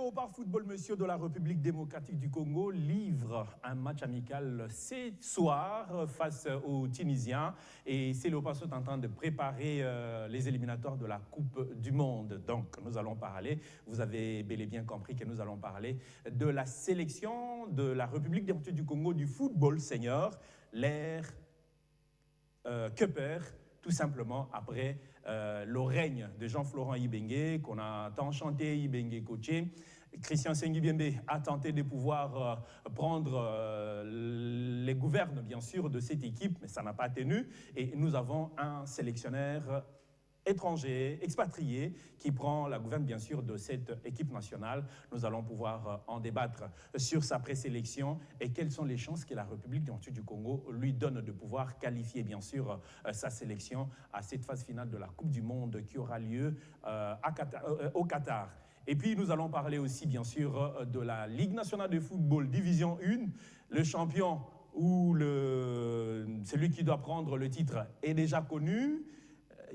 Léopard Football Monsieur de la République démocratique du Congo livre un match amical ce soir face aux Tunisiens. Et ces Léopards sont en train de préparer les éliminatoires de la Coupe du Monde. Donc nous allons parler, vous avez bel et bien compris que nous allons parler de la sélection de la République démocratique du Congo du football senior, l'ère Cupper, tout simplement après le règne de Jean-Florent Ibenge, qu'on a tant chanté, Ibenge coaché. Christian Sengibiembe a tenté de pouvoir prendre les gouvernes, bien sûr, de cette équipe, mais ça n'a pas tenu. Et nous avons un sélectionneur étranger, expatrié, qui prend la gouverne, bien sûr, de cette équipe nationale. Nous allons pouvoir en débattre sur sa présélection et quelles sont les chances que la République démocratique du Congo lui donne de pouvoir qualifier, bien sûr, sa sélection à cette phase finale de la Coupe du Monde qui aura lieu au Qatar. Et puis, nous allons parler aussi, bien sûr, de la Ligue nationale de football, Division 1, le champion ou celui qui doit prendre le titre est déjà connu.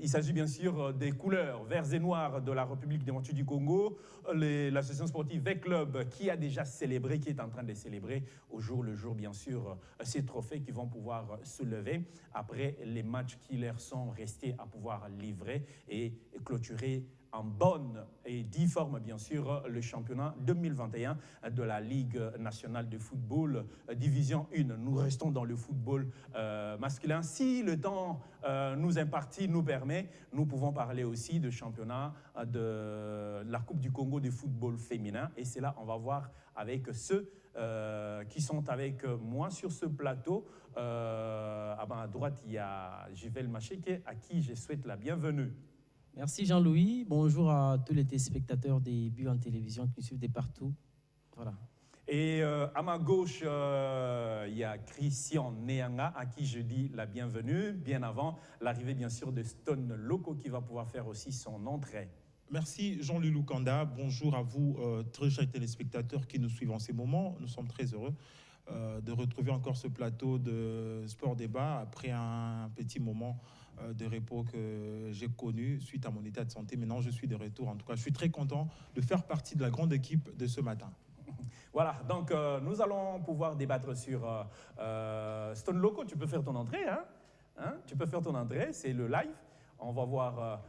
Il s'agit bien sûr des couleurs verts et noirs de la République démocratique du Congo, l'association sportive V-Club qui a déjà célébré, qui est en train de célébrer au jour le jour, bien sûr, ces trophées qui vont pouvoir se lever après les matchs qui leur sont restés à pouvoir livrer et clôturer en bonne et due forme, bien sûr, le championnat 2021 de la Ligue nationale de football, Division 1. Nous restons dans le football masculin. Si le temps nous imparti nous permet, nous pouvons parler aussi de championnat de la Coupe du Congo de football féminin. Et c'est là, on va voir avec ceux qui sont avec moi sur ce plateau. À ma droite, il y a Jivel Macheke, à qui je souhaite la bienvenue. Merci Jean-Louis. Bonjour à tous les téléspectateurs des buts en télévision qui nous suivent de partout. Voilà. Et à ma gauche, il y a Christian Neanga, à qui je dis la bienvenue, bien avant l'arrivée bien sûr de Stone Loco qui va pouvoir faire aussi son entrée. Merci Jean-Louis Lukanda. Bonjour à vous, très chers téléspectateurs qui nous suivent en ces moments. Nous sommes très heureux de retrouver encore ce plateau de Sport Débat après un petit moment de repos que j'ai connu suite à mon état de santé. Maintenant, je suis de retour. En tout cas, je suis très content de faire partie de la grande équipe de ce matin. Voilà, donc nous allons pouvoir débattre sur Stone Loco. Tu peux faire ton entrée, hein? Tu peux faire ton entrée, c'est le live. On va voir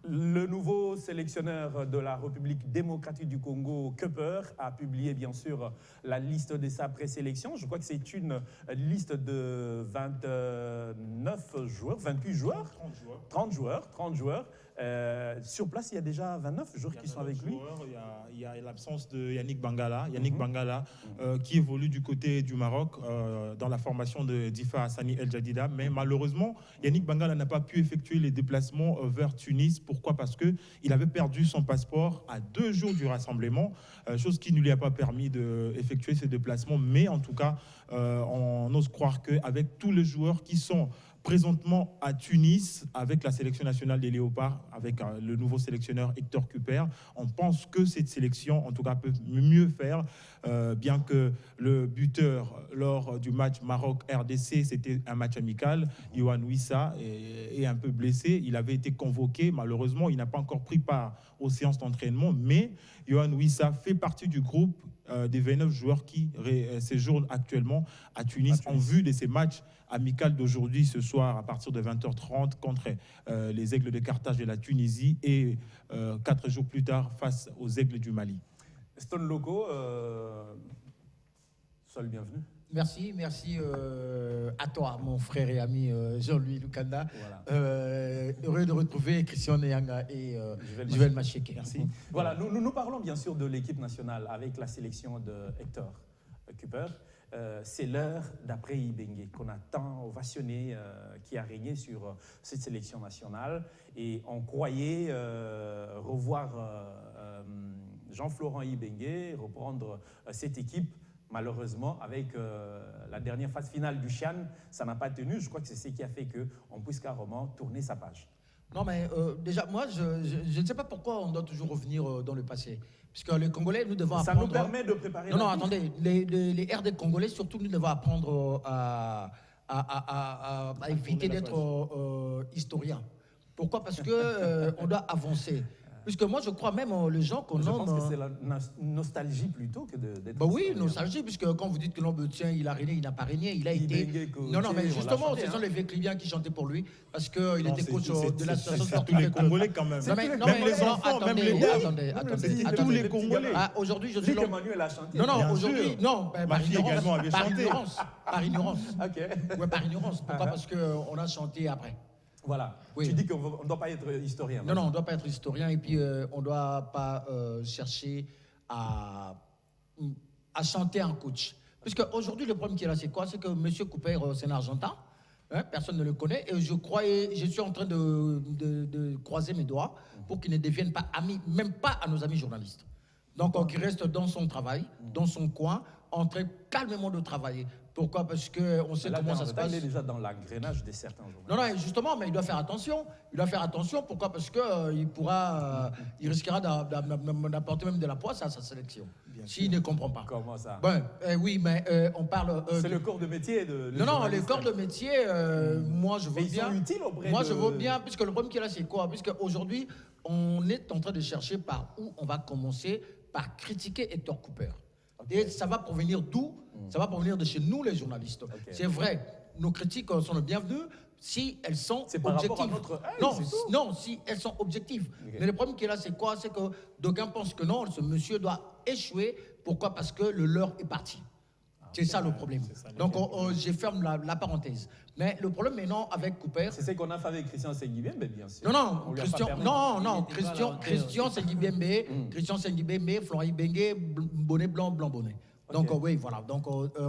le nouveau sélectionneur de la République démocratique du Congo, Cupper, a publié bien sûr la liste de sa présélection. Je crois que c'est une liste de 29 joueurs, 28 joueurs, 30 joueurs. Sur place, il y a déjà 29 joueurs qui sont avec lui. Il y a l'absence de Yannick Bangala, qui évolue du côté du Maroc dans la formation de Difa Hassani El Jadida. Mais malheureusement, Yannick Bangala n'a pas pu effectuer les déplacements vers Tunis. Pourquoi? Parce qu'il avait perdu son passeport à 2 jours du rassemblement, chose qui ne lui a pas permis d'effectuer ses déplacements. Mais en tout cas, on ose croire qu'avec tous les joueurs qui sont présentement à Tunis, avec la sélection nationale des Léopards, avec le nouveau sélectionneur Hector Cupper, on pense que cette sélection, en tout cas, peut mieux faire, bien que le buteur lors du match Maroc-RDC, c'était un match amical. Yohan Wissa est un peu blessé. Il avait été convoqué. Malheureusement, il n'a pas encore pris part aux séances d'entraînement, mais Yohan Wissa fait partie du groupe des 29 joueurs qui séjournent actuellement à Tunis en vue de ces matchs amicaux d'aujourd'hui, ce soir, à partir de 20h30, contre les Aigles de Carthage de la Tunisie et 4 jours plus tard, face aux Aigles du Mali. Stone Loco, sois le bienvenu. Merci à toi, mon frère et ami Jean-Louis Lukanda. Voilà. Heureux de retrouver Christian Neanga et Jivel Macheke. Merci. Voilà, nous parlons bien sûr de l'équipe nationale avec la sélection de Hector Cupper. C'est l'heure d'après Ibenge qu'on a tant ovationné, qui a régné sur cette sélection nationale. Et on croyait revoir Jean-Florent Ibenge reprendre cette équipe. Malheureusement, avec la dernière phase finale du Chan, ça n'a pas tenu. Je crois que c'est ce qui a fait qu'on puisse carrément tourner sa page. Non, mais déjà, moi, je ne sais pas pourquoi on doit toujours revenir dans le passé. Puisque les Congolais, nous devons apprendre... Ça nous permet de préparer... Non, attendez. Les RD Congolais, surtout, nous devons apprendre à éviter d'être historiens. Pourquoi? Parce qu'on doit avancer. Puisque moi, je crois même les gens qu'on Je nomme... pense que c'est la nostalgie plutôt que d'être... Bah oui, historien. nostalgie, puisque quand vous dites que l'homme tient, il a régné, il n'a pas régné, il a été... Ibenge, Coach, Non, non, mais on l'a justement, chanté, ce sont hein. les vieux clients qui chantaient pour lui, parce qu'il Non, était coach de la c'est station tous sportive. les Congolais quand même. Non, mais, non, Même mais, les non, enfants, même attendez, les gars. attendez, C'est attendez. tous les Congolais. Ah, aujourd'hui, je suis Luc l'homme... Emmanuel a chanté. Non, non, Bien aujourd'hui, sûr. non, ben, Ma par fille ignorance, également avait par chanté. ignorance, par ignorance. Ok. Ouais, par ignorance. Pourquoi? Parce qu'on a chanté après. Voilà. Oui. Tu dis qu'on ne doit pas être historien. Non, non, on ne doit pas être historien et puis on ne doit pas chercher à chanter un coach. Puisque aujourd'hui, le problème qui est là, c'est quoi? C'est que M. Cooper, c'est un Argentin. Hein, personne ne le connaît. Et je crois, et je suis en train de croiser mes doigts pour qu'il ne devienne pas ami, même pas à nos amis journalistes. Donc, qu'il reste dans son travail, dans son coin, en train calmement de travailler. Pourquoi? Parce qu'on sait Là, comment ça se passe. Il est déjà dans l'engrenage de certains journalistes. Non, non, justement, mais il doit faire attention. Il doit faire attention. Pourquoi? Parce qu'il il risquera d'apporter même de la poisse à sa sélection. S'il ne comprend pas. Comment ça? Ben, oui, mais on parle... C'est le corps de métier de... Non, non, les corps de métier, moi je veux Mais ils bien... sont utiles auprès Moi de... je veux bien, puisque le problème qui est là, c'est quoi? Puisque aujourd'hui, on est en train de chercher par où on va commencer par critiquer Hector Cooper. Et ça va provenir d'où? Ça va provenir de chez nous, les journalistes. C'est vrai, nos critiques sont les bienvenues si elles sont C'est par rapport à objectives. notre... Hey, Non, c'est tout. non, si elles sont objectives. Mais le problème qui est là, c'est quoi? C'est que d'aucuns pensent que non, ce monsieur doit échouer. Pourquoi? Parce que le leur est parti. C'est ça le problème. Donc, je ferme la parenthèse. Mais le problème maintenant avec Cooper... C'est ce qu'on a fait avec Christian Senguibien, mais bien sûr. Non, non, On lui a Christian, pas permis. non, non, Il était pas à la Christian Senguibembe, Christian Senguibembe, Florent Ibengue, bonnet blanc, blanc bonnet. Donc, oui, voilà. Donc,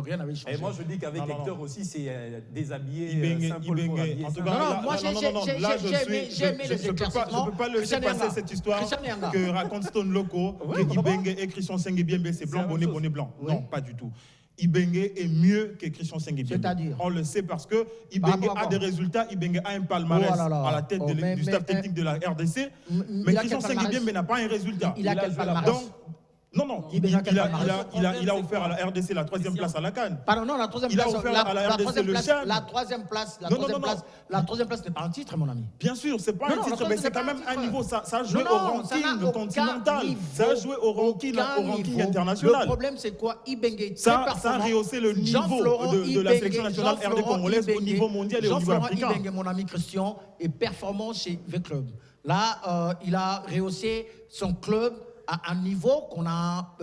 rien n'avait changé. Et moi, je dis qu'avec Non, non, Hector aussi, c'est déshabillé Ibenge, Saint-Paul pour habiller en tout Saint- cas, Non, non, là, moi, non, non, non, j'ai là, j'ai aimé les je peux éclaircissements. pas laisser Christian passer Nyanga. cette histoire Christian Nyanga. que raconte Stone Loco, que Ibenge et Christian Senguibembe, c'est blanc, la même bonnet, chose. bonnet, blanc. Oui. Non, pas du tout. Ibenge est mieux que Christian Senguibembe. C'est-à-dire? On le sait parce que Par Ibenge rapport à a quoi? des résultats, Ibenge a un palmarès Oh là là. à la tête Oh, mais- du staff mais- technique de la RDC, il mais a Christian quel palmarès? Senguibembe n'a pas un résultat. Il a quel palmarès? Donc, non, non, il Ibenge a quel a palmarès? offert à la RDC la 3e place à la CAN. Pardon, non, la troisième Il a place. offert à la RDC troisième le place, Chan. la troisième place, Non, non, non, non. la troisième place n'est pas un titre, mon ami. Bien sûr, c'est pas Non, un non, titre, la mais troisième, c'est quand c'est même pas un un titre. niveau, ça a joué Non, au non, ça n'a ranking aucun continental, niveau. ça a joué au ranking Aucun international. Le problème, c'est quoi? Ibengue, Ça a rehaussé le niveau de la sélection nationale RD congolaise au niveau mondial et au niveau africain. Jean-Florent Ibengue, mon ami Christian, est performant chez V-Club. Là, il a rehaussé son club à un niveau qu'on a,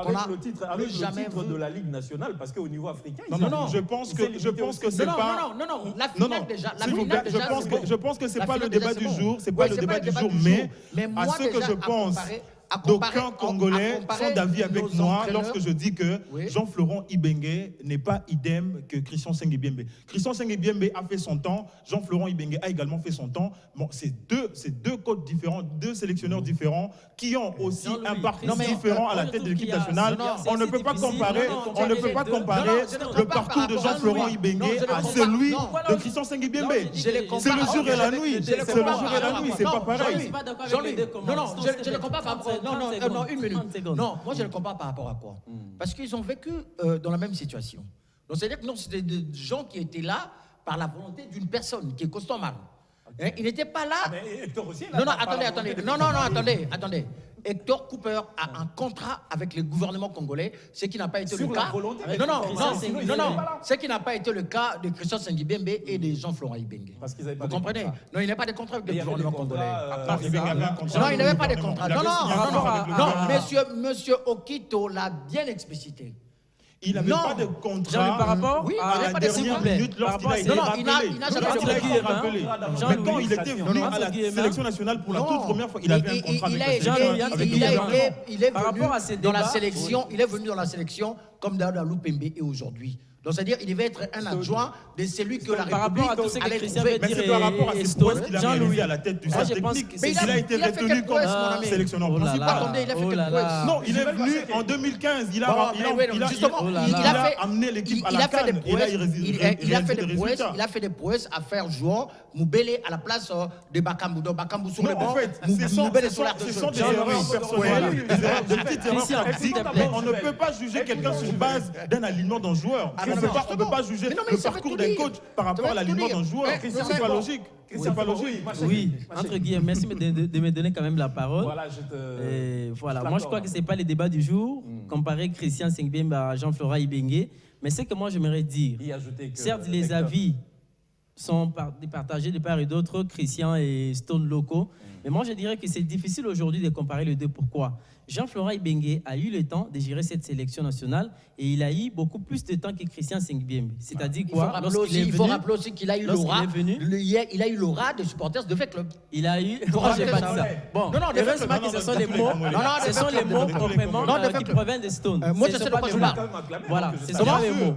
Avec le titre, plus jamais vu. de la Ligue nationale, parce qu'au niveau africain, Non, ils non, ont- je pense il que s'est limité c'est Non, pas. non, la Non, finale non, déjà. La s'il vous finale plaît, déjà, c'est bon. je pense que c'est La pas le finale déjà, débat c'est du bon. jour, c'est Ouais, pas le débat du jour, mais moi, à ce que déjà, je à pense, comparer- d'aucuns Congolais à comparer sont d'avis nos avec moi entraîneurs. lorsque je dis que Oui. Jean-Florent Ibengue n'est pas idem que Christian Senguibembe. Christian Senguibembe a fait son temps, Jean-Florent Ibengue a également fait son temps. Bon, c'est deux coachs différents, deux sélectionneurs différents qui ont aussi Jean-Louis, un parcours non, mais différent à moi, la je tête de trouve l'équipe qu'il y a- nationale. non, On ne c'est peut pas difficile. comparer, Non, on ne les peut pas deux. comparer Non, non, je ne le compare parcours par de rapport à Jean-Florent Jean-Louis. Ibengue Non, je ne à compare- celui non. de Christian Senguibembe. Je les compare- C'est le jour et la nuit. Je les C'est le compare jour par et la rapport à nuit, quoi? c'est pas Non, pareil. Je suis pas d'accord avec Jean-Louis, les deux non, commentateurs. je le compare par rapport. Non, une minute. 30 secondes. Non, moi je le compare par rapport à quoi? Parce qu'ils ont vécu dans la même situation. Donc c'est-à-dire que non, c'était des gens qui étaient là par la volonté d'une personne qui est Costomar. Hein, il n'était pas là. Ah, mais Hector aussi, là, Non, non, par la attendez. volonté de Non, Costomar. attendez. Hector Cooper a un contrat avec le gouvernement congolais, ce qui n'a pas été Sur le la cas. volonté de Non, Christian Senguibembe. ce qui n'a pas été le cas de Christian Senguibembe et de Jean-Florent Ibengue. Parce qu'ils avaient pas Vous de comprenez? contrat. Non, il n'y a pas de contrat avec Mais le il y avait des gouvernement congolais. contrats, Non, Ibengue avait un contrat Non, avec il le n'avait pas de gouvernement. contrat. Il avait Non, signé un non, contrat non, avec le non, gouvernement. monsieur Okito l'a bien explicité. Il n'avait Non. pas de Jean-Louis, contrat par rapport Oui, à il la avait pas de dernière contrat. minute Par lorsqu'il rapport a à été ses- Non, rappelé. il n'a jamais Lorsqu'il a de été contrat. rappelé. Jean-Louis, Mais quand il était venu non, à la Guillemard. sélection nationale pour la toute Non. première fois, il avait un contrat avec la sélection. Jean-Louis, avec le il gouvernement. est Par venu rapport à ces dans la débats, sélection, il est venu dans la sélection comme Daouda Loupembe et aujourd'hui. Donc c'est-à-dire il devait être un adjoint de celui que la Par rapport à tout ce République que allait Christian trouver. veut Mais dire c'est par rapport à et ses prouesses Stone, qu'il a Jean-Louis. réalisé à la tête du Moi, staff je pense technique. que c'est- Il a été il a fait retenu quelle prouesse, mon comme ami? sélectionneur Oh là principal. là. Attendez, il a fait Oh quelle là prouesse? là. Non, il est venu en 2015. Il a Justement, Oh là il là. a fait amené l'équipe à il la a fait des CAN. Et là, prouesses. il Il a fait réalise des des prouesses. résultats. Il a fait des prouesses à faire jouer Moubele à la place de Bakambu. Donc Bakambu sur Non, le banc, en fait, Moubele sur l'air de ce jeu. sont des Jean-Louis. erreurs personnelles, des petites erreurs Christian, tactiques. s'il te plaît. On ne peut pas juger quelqu'un sur base d'un alignement d'un joueur. Alors, ne peut pas juger le parcours d'un coach par rapport à l'alignement d'un joueur. C'est pas logique. C'est pas logique. Oui, entre guillemets, merci de me donner quand même la parole. Voilà, voilà. Moi, je crois que ce n'est pas le débat du jour, comparer Christian Sengbemba à Jean-Florent Ibenge. Mais ce que moi, j'aimerais dire, certes, les avis sont partagés de part et d'autre, Christian et Stone Loco. Mais moi, je dirais que c'est difficile aujourd'hui de comparer les deux. Pourquoi? Jean-Florent Ibenge a eu le temps de gérer cette sélection nationale et il a eu beaucoup plus de temps que Christian Sengbembe. C'est-à-dire quoi? Il faut rappeler aussi qu'il a eu l'aura. Il a eu l'aura de supporters de fait club. Il a eu. Moi, j'ai pas dit ça. Bon, heureusement que ce sont les mots. Ce sont les mots complètement qui proviennent de Stone. Moi, je sais de quoi je parle. Voilà, ce sont pas les mots.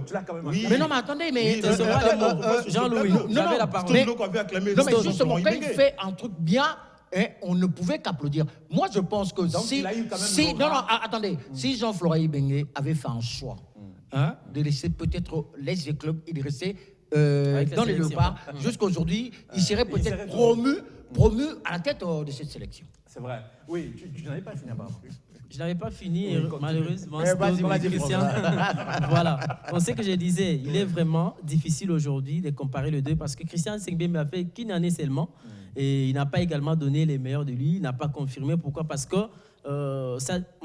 Mais non, mais attendez, mais. Ce sont pas les mots. Jean-Louis, j'avais la parole. Non, mais justement, quand il fait un truc bien. Et on ne pouvait qu'applaudir. Moi, je pense que attendez, si Jean-Florent Ibenge avait fait un choix de laisser peut-être les clubs et de rester dans les Léopards jusqu'à aujourd'hui, il serait peut-être promu à la tête de cette sélection. C'est vrai. Oui, tu n'avais pas fini apparemment. Je n'avais pas fini, malheureusement. Christian. Voilà. On sait que je disais, il est vraiment difficile aujourd'hui de comparer les deux parce que Christian Sengbembe a fait qu'une année seulement. Et il n'a pas également donné les meilleurs de lui, il n'a pas confirmé. Pourquoi? Parce que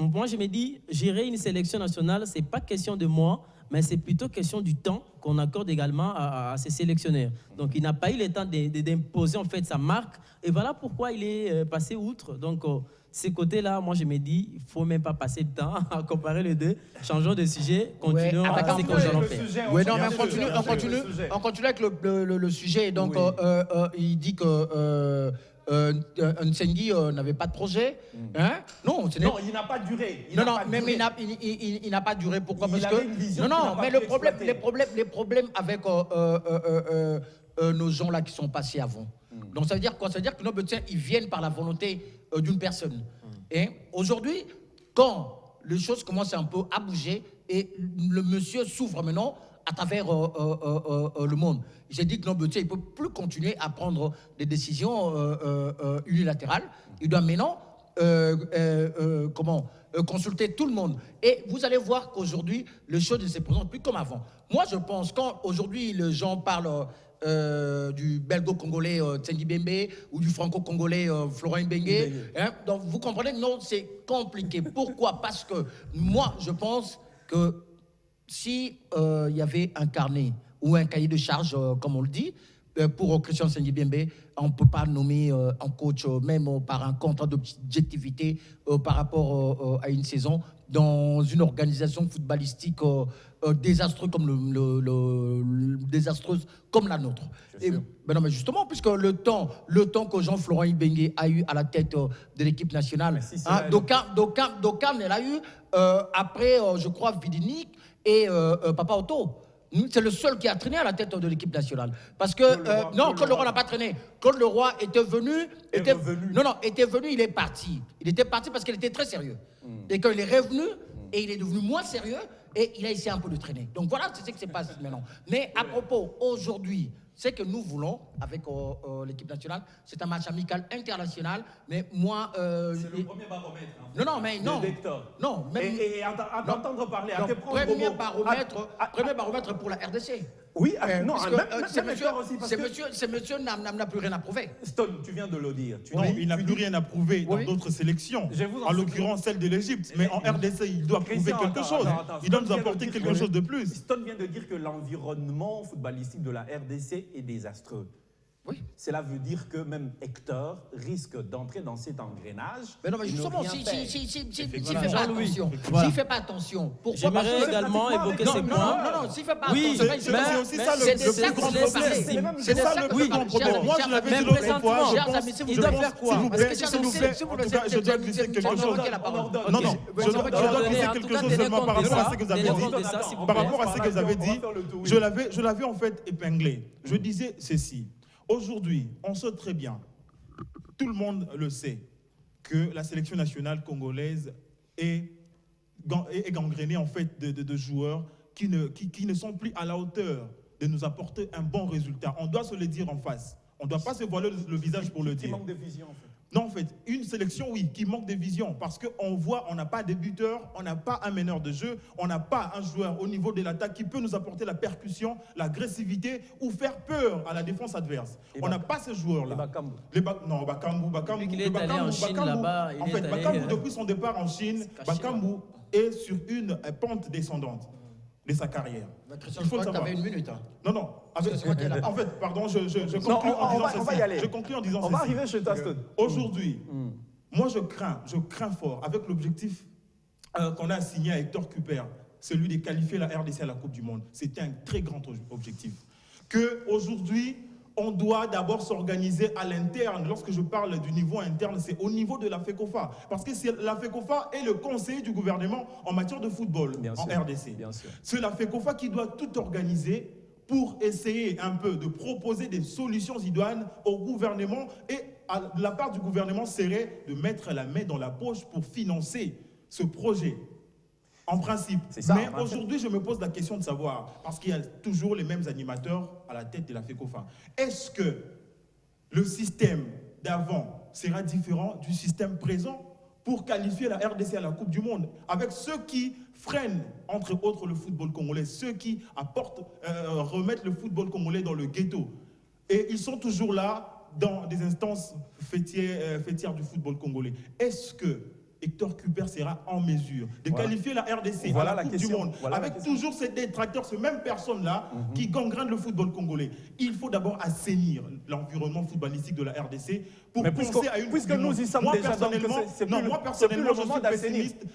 moi, je me dis, gérer une sélection nationale, ce n'est pas question de moi, mais c'est plutôt question du temps qu'on accorde également à ces sélectionneurs. Donc, il n'a pas eu le temps d'imposer en fait sa marque. Et voilà pourquoi il est passé outre. Donc, ces côtés-là, moi, je me dis, il ne faut même pas passer de temps à comparer les deux. Changeons de sujet, continuons à ce qu'on allons faire. Oui, non, mais on continue avec le sujet. Donc, il dit que Nsengui n'avait pas de projet. Non, il n'a pas duré. Il n'a pas duré. Pourquoi? Parce que mais les problèmes avec nos gens là qui sont passés avant. Donc ça veut dire quoi? Ça veut dire que nos petits ils viennent par la volonté d'une personne. Et aujourd'hui, quand les choses commencent un peu à bouger et le monsieur s'ouvre maintenant à travers le monde. J'ai dit que non, il ne peut plus continuer à prendre des décisions unilatérales. Il doit maintenant consulter tout le monde. Et vous allez voir qu'aujourd'hui, les choses ne se présentent plus comme avant. Moi, je pense qu'aujourd'hui, les gens parlent du belgo-congolais Tsengi Bembe ou du franco-congolais Florent Ibenge. Donc, vous comprenez, non, c'est compliqué. Pourquoi? Parce que moi, je pense que si y avait un carnet ou un cahier de charge, comme on le dit, pour Christian Tsengi Bembe, on ne peut pas nommer un coach, même par un contrat d'objectivité par rapport à une saison, dans une organisation footballistique désastreuse comme la nôtre. Mais non, mais justement, puisque le temps que Jean-Florent Ibenge a eu à la tête de l'équipe nationale, Dokan, elle a eu après, je crois, Vidinik et Papa Otto. C'est le seul qui a traîné à la tête de l'équipe nationale. Parce que, Claude Leroy n'a pas traîné. Claude Leroy était venu, il est parti. Il était parti parce qu'il était très sérieux. Et quand il est revenu, et il est devenu moins sérieux, et il a essayé un peu de traîner. Donc voilà, c'est ce qui se passe maintenant. Mais à propos, aujourd'hui, ce que nous voulons avec l'équipe nationale, c'est un match amical international. Mais moi, c'est le premier baromètre. Non, même. Et à t'entendre parler, à te prendre premier baromètre pour la RDC. Oui, ce monsieur n'a plus rien à prouver. Stone, tu viens de le dire. Il n'a plus rien à prouver dans d'autres sélections, en l'occurrence celle de l'Égypte. Mais en RDC, il doit prouver quelque chose. Il doit nous apporter quelque chose de plus. Stone vient de dire que l'environnement footballistique de la RDC est désastreux. Oui. Cela veut dire que même Hector risque d'entrer dans cet engrenage. Mais non, mais justement, s'il ne fait pas attention, pourquoi? J'aimerais également évoquer ces points. Non, s'il ne fait pas attention, c'est aussi ça le plus grand problème. C'est ça le plus grand problème. Moi, je l'avais dit l'autre fois. Il doit faire quoi? S'il vous plaît, en tout cas, je dois glisser quelque chose. Non, je dois glisser quelque chose seulement par rapport à ce que vous avez dit. Par rapport à ce que vous avez dit, je l'avais en fait épinglé. Je disais ceci. Aujourd'hui, on sait très bien, tout le monde le sait, que la sélection nationale congolaise est gangrénée en fait de joueurs qui ne sont plus à la hauteur de nous apporter un bon résultat. On doit se le dire en face. On ne doit pas se voiler le visage pour le dire. Qui manque de vision en fait. Non, en fait, une sélection, oui, qui manque de vision. Parce qu'on voit, on n'a pas de buteur, on n'a pas un meneur de jeu, on n'a pas un joueur au niveau de l'attaque qui peut nous apporter la percussion, l'agressivité ou faire peur à la défense adverse. On n'a pas ces joueurs-là. Non, Bakambu. Il est allé en Chine là-bas. En fait, Bakambu, depuis son départ en Chine, Bakambu est sur une pente descendante de sa carrière. Christian, je crois que tu avais une minute. Hein. Non. En fait, pardon, je conclue en disant ceci. On va y aller. Je conclue en disant ceci. On va arriver chez toi, Stone. Aujourd'hui, moi je crains fort avec l'objectif qu'on a assigné à Hector Cuper, celui de qualifier la RDC à la Coupe du Monde. C'était un très grand objectif. Qu'aujourd'hui, on doit d'abord s'organiser à l'interne. Lorsque je parle du niveau interne, c'est au niveau de la FECOFA. Parce que la FECOFA est le conseiller du gouvernement en matière de football en RDC. C'est la FECOFA qui doit tout organiser pour essayer un peu de proposer des solutions idoines au gouvernement. Et de la part du gouvernement serait de mettre la main dans la poche pour financer ce projet. En principe. Mais aujourd'hui, je me pose la question de savoir, parce qu'il y a toujours les mêmes animateurs à la tête de la FECOFA. Est-ce que le système d'avant sera différent du système présent pour qualifier la RDC à la Coupe du Monde, avec ceux qui freinent, entre autres, le football congolais, ceux qui remettent le football congolais dans le ghetto. Et ils sont toujours là dans des instances fêtières du football congolais. Est-ce que Hector Cuper sera en mesure de qualifier la RDC à la Coupe du Monde avec toujours ces détracteurs, ces mêmes personnes-là qui gangrenent le football congolais? Il faut d'abord assainir l'environnement footballistique de la RDC pour penser à une Coupe du Monde. Moi, personnellement,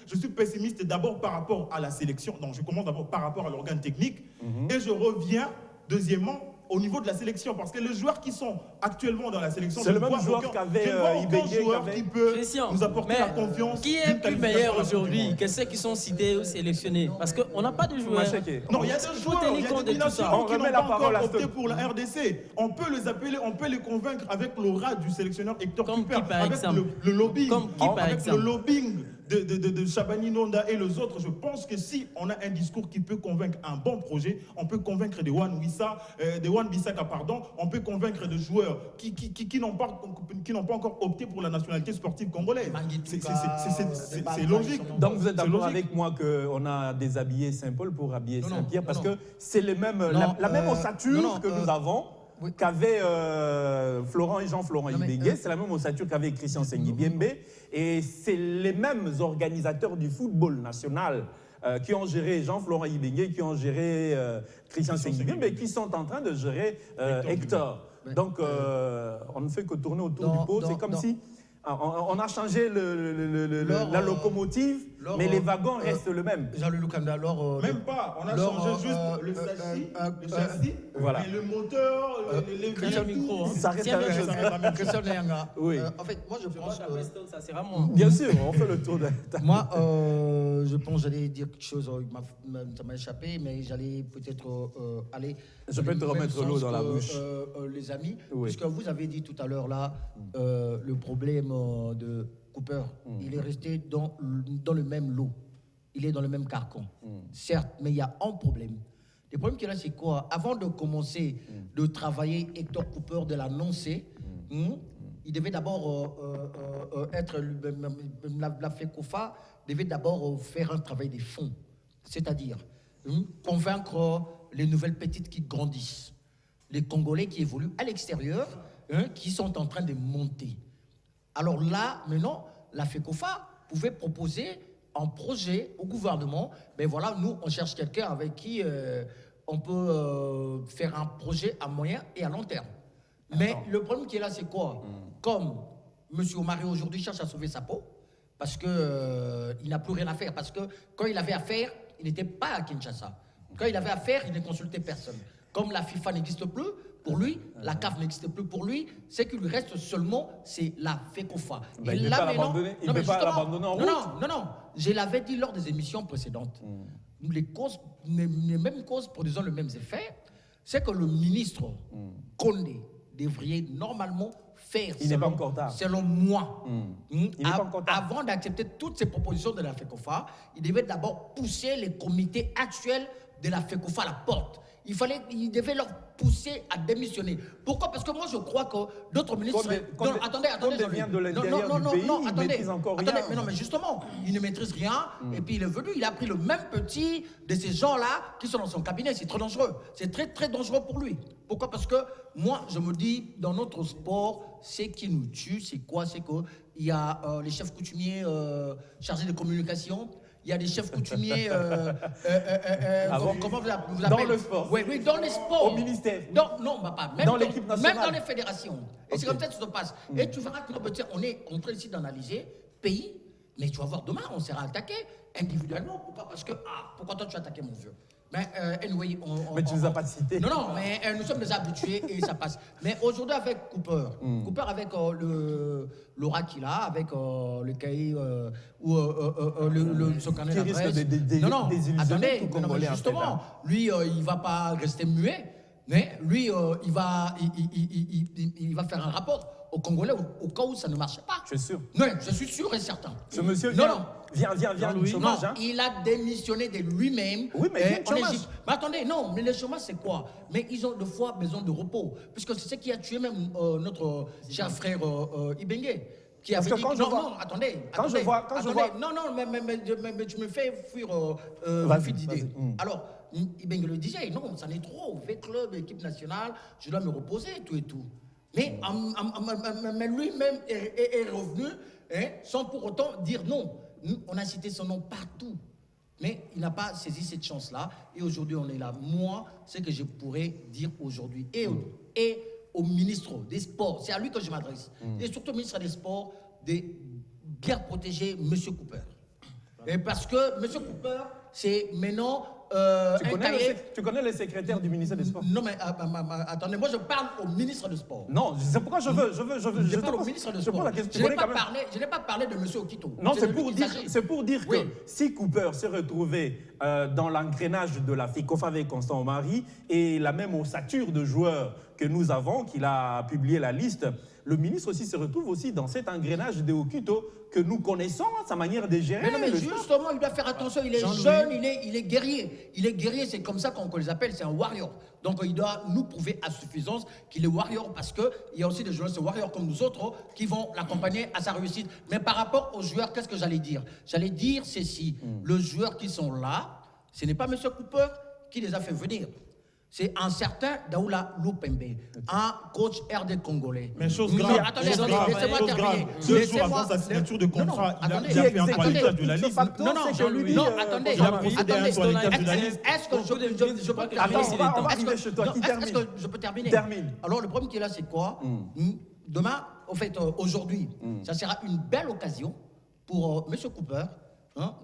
je suis pessimiste d'abord par rapport à la sélection. Donc, je commence d'abord par rapport à l'organe technique et je reviens, deuxièmement, au niveau de la sélection, parce que les joueurs qui sont actuellement dans la sélection, c'est le même joueur qu'avait qui peut nous apporter la confiance. Qui est plus meilleur aujourd'hui que ceux qui sont cités ou sélectionnés? Parce qu'on n'a pas de joueurs. Non, il y a des joueurs, il y a des binationaux qui n'ont pas encore opté pour la RDC. On peut les appeler, on peut les convaincre avec l'aura du sélectionneur Hector Cuper, avec le lobbying, avec le lobbying de Chabani Nonda et les autres. Je pense que si on a un discours qui peut convaincre un bon projet, on peut convaincre de Wan Bissaka, on peut convaincre des joueurs qui n'ont pas encore opté pour la nationalité sportive congolaise. C'est logique. Donc vous êtes d'accord avec moi qu'on a déshabillé Saint-Paul pour habiller Saint-Pierre, parce que c'est la même ossature que nous avons. Qu'avait Jean-Florent Ibengue, c'est la même ossature qu'avait Christian Sengibiembe, et c'est les mêmes organisateurs du football national qui ont géré Jean-Florent Ibengue, qui ont géré Christian Sengibiembe, qui sont en train de gérer Hector. Donc on ne fait que tourner autour du pot, c'est comme si on a changé la locomotive, mais les wagons restent le même. Jean-Luc Kanda, même pas, on a changé juste le châssis, voilà. Et le moteur, les micros. Ça reste la même chose. Christian Nyanga. Oui. En fait, moi je pense que... Ça sera moi. Bien sûr, on fait le tour de... Moi, je pense j'allais dire quelque chose, ça m'a échappé, mais j'allais peut-être aller... Je peux te remettre l'eau dans la bouche. Les amis, puisque vous avez dit tout à l'heure là, le problème de Cooper, il est resté dans le même lot. Il est dans le même carcan. Certes, mais il y a un problème. Le problème qu'il y a, c'est quoi? Avant de commencer de travailler Hector Cooper, de l'annoncer, il devait d'abord être... La FECOFA devait d'abord faire un travail des fonds. C'est-à-dire convaincre les nouvelles petites qui grandissent, les Congolais qui évoluent à l'extérieur, qui sont en train de monter. Alors là, maintenant, la FECOFA pouvait proposer un projet au gouvernement. Mais voilà, nous, on cherche quelqu'un avec qui on peut faire un projet à moyen et à long terme. Mais le problème qui est là, c'est quoi? Comme M. Omari aujourd'hui cherche à sauver sa peau, parce qu'il n'a plus rien à faire. Parce que quand il avait affaire, il n'était pas à Kinshasa. Quand il avait affaire, il ne consultait personne. Comme la FIFA n'existe plus, pour lui, la CAF n'existe plus pour lui, ce qui lui reste seulement, c'est la FECOFA. Ben, il ne peut pas l'abandonner en route. Non. Je l'avais dit lors des émissions précédentes. Les mêmes causes produisant le même effet, c'est que le ministre Condé devrait normalement faire, il n'est pas encore tard. Selon moi, avant d'accepter toutes ces propositions de la FECOFA, il devait d'abord pousser les comités actuels de la FECOFA à la porte. Il devait leur pousser à démissionner. Pourquoi? Parce que moi, je crois que d'autres ministres... Attendez, vient de l'intérieur du pays, il ne maîtrise encore rien. Mais non, mais justement, il ne maîtrise rien. Et puis, il est venu, il a pris le même petit de ces gens-là qui sont dans son cabinet. C'est très dangereux. C'est très, très dangereux pour lui. Pourquoi? Parce que moi, je me dis, dans notre sport, ce qui nous tue, c'est quoi? C'est qu'il y a les chefs coutumiers chargés de communication. Il y a des chefs coutumiers, comment vous appelez? Dans le sport. Oui, dans les sports. Au ministère. Non, pas. Même dans l'équipe nationale. Même dans les fédérations. Et c'est comme ça que ça se passe. Et tu verras que on est en train ici d'analyser pays, mais tu vas voir demain, on sera attaqué individuellement. Pourquoi? Parce que, pourquoi toi tu as attaqué mon vieux? Mais anyway, mais tu ne nous as pas cités. Non, mais nous sommes déjà habitués et ça passe. Mais aujourd'hui, avec Cooper, avec l'aura qu'il a, avec le cahier ou son carnet d'adresse. Non, attendez, mais justement, lui, il ne va pas rester muet, mais lui, il va faire un rapport aux Congolais au cas où ça ne marche pas. Je suis sûr. Non, je suis sûr et certain. Ce monsieur vient du chômage. Non, il a démissionné de lui-même. Oui, mais en Égypte. Mais attendez, non, mais le chômage, c'est quoi? Mais ils ont des fois besoin de repos. Puisque c'est ce qui a tué même notre cher frère Ibenge. Qui avait dit attendez. Mais tu me fais fuir vos fils d'idées. Alors, Ibenge le disait, non, ça n'est trop. Fait club, équipe nationale, je dois me reposer, tout et tout. Mais lui-même est revenu sans pour autant dire non. On a cité son nom partout. Mais il n'a pas saisi cette chance-là. Et aujourd'hui, on est là. Moi, ce que je pourrais dire aujourd'hui, et au ministre des Sports, c'est à lui que je m'adresse, et surtout au ministre des Sports, de bien protéger M. Cooper. Et parce que M. Cooper, c'est maintenant... Tu connais le secrétaire du ministère des Sports? Non, mais attendez, moi je parle au ministre des Sports. Non, c'est pourquoi je parle au ministre des Sports. Je n'ai pas parlé de M. Okito. Non, c'est pour dire que si Cooper s'est retrouvé dans l'engrenage de la FECOFA avec Constant Omari et la même ossature de joueurs que nous avons, qu'il a publié la liste, le ministre aussi se retrouve aussi dans cet engrenage de Okito que nous connaissons, sa manière de gérer. Mais non, mais justement, il doit faire attention. Il est jeune, il est guerrier. Il est guerrier, c'est comme ça qu'on les appelle, c'est un warrior. Donc il doit nous prouver à suffisance qu'il est warrior parce qu'il y a aussi des joueurs warriors comme nous autres qui vont l'accompagner à sa réussite. Mais par rapport aux joueurs, qu'est-ce que j'allais dire? J'allais dire ceci. Les joueurs qui sont là, ce n'est pas M. Cooper qui les a fait venir. C'est un certain Daoula Lupembe, un coach RD congolais. Mais chose grave, laissez-moi terminer. 2 jours avant sa signature de contrat, il a fait un toilettage de la liste. Non, attendez. Il a procédé à un toilettage de la liste. Est-ce que je peux terminer? On va arriver chez toi, qui termine? Est-ce que je peux terminer? Alors, le problème qui est là, c'est quoi? Demain, en fait, aujourd'hui, ça sera une belle occasion pour M. Cooper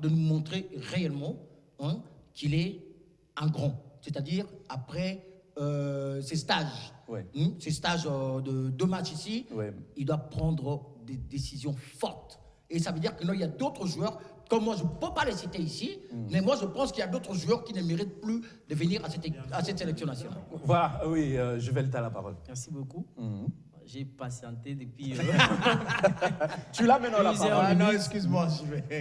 de nous montrer réellement qu'il est un grand. C'est-à-dire, après ces stages, de 2 matchs ici, il doit prendre des décisions fortes. Et ça veut dire qu'il y a d'autres joueurs, comme moi, je ne peux pas les citer ici, mais moi, je pense qu'il y a d'autres joueurs qui ne méritent plus de venir à cette sélection nationale. Voilà, je vais te la parole. Merci beaucoup. J'ai patienté depuis... Tu l'as maintenant la parole. Non, excuse-moi.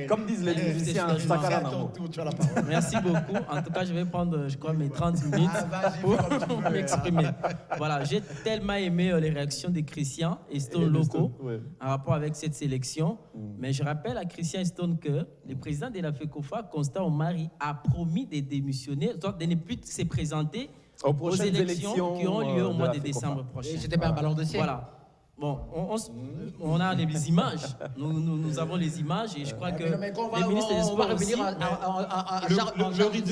Comme disent les musiciens, tu as la parole. Merci beaucoup. En tout cas, je vais prendre, je crois, mes 30 minutes pour m'exprimer. Voilà, j'ai tellement aimé les réactions de Christian et Stone Loco en rapport avec cette sélection. Mais je rappelle à Christian et Stone que le président de la FECOFA, Constant Omari, a promis de démissionner, de ne plus se présenter aux élections qui auront lieu au mois de décembre prochain. C'était pas un ballon de ciel. Voilà. Bon, on a les images. Nous avons les images et je crois que les ministres des Sports aussi.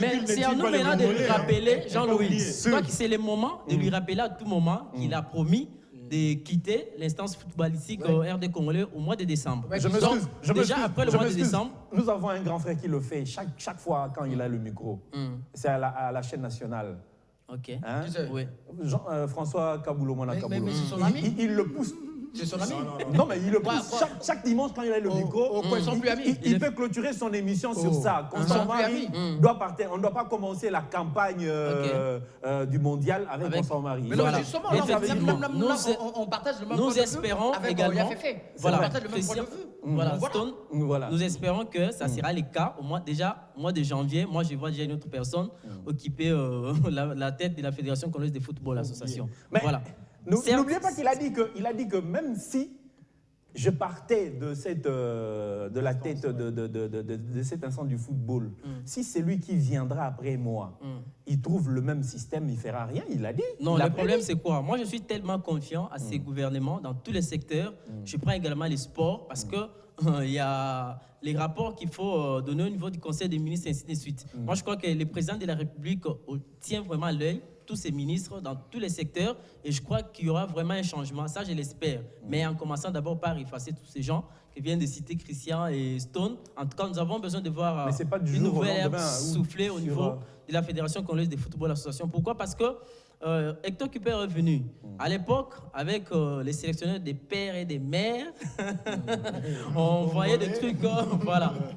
Mais c'est à nous maintenant de lui rappeler, Jean-Louis, je crois que c'est le moment de lui rappeler à tout moment qu'il a promis de quitter l'instance footballistique RD Congolais au mois de décembre. Déjà après le mois de décembre. Nous avons un grand frère qui le fait chaque fois quand il a le micro. C'est à la chaîne nationale. Ok. Oui. François Kaboulou, mais c'est son ami. Il le pousse C'est son ami. Non, mais il le pousse chaque dimanche quand il a le micro. Il peut clôturer son émission sur ça. Quand son mari doit partir, on ne doit pas commencer la campagne du mondial avec son mari. Mais non, justement, on partage le même point de vue. Nous espérons également. Voilà, Christian. Voilà, Stone, nous espérons que ça sera le cas. Au mois de janvier, moi je vois déjà une autre personne occuper la tête de la Fédération congolaise de football association. Mais voilà. N'oubliez pas qu'il a dit que même si je partais de la tête de cet instant du football, si c'est lui qui viendra après moi, il trouve le même système, il ne fera rien, il l'a dit. Non, le problème c'est quoi? Moi je suis tellement confiant à ces gouvernements dans tous les secteurs. Je prends également les sports parce que il y a les rapports qu'il faut donner au niveau du Conseil des ministres et ainsi de suite. Moi je crois que le président de la République tient vraiment l'œil tous ces ministres dans tous les secteurs et je crois qu'il y aura vraiment un changement, ça je l'espère. Mais en commençant d'abord par effacer tous ces gens qui viennent de citer Christian et Stone. En tout cas, nous avons besoin de voir une nouvelle ère souffler au niveau de la Fédération congolaise de football association. Pourquoi? Parce que Hector Cuper est venu. À l'époque, avec les sélectionneurs des pères et des mères, on voyait des trucs,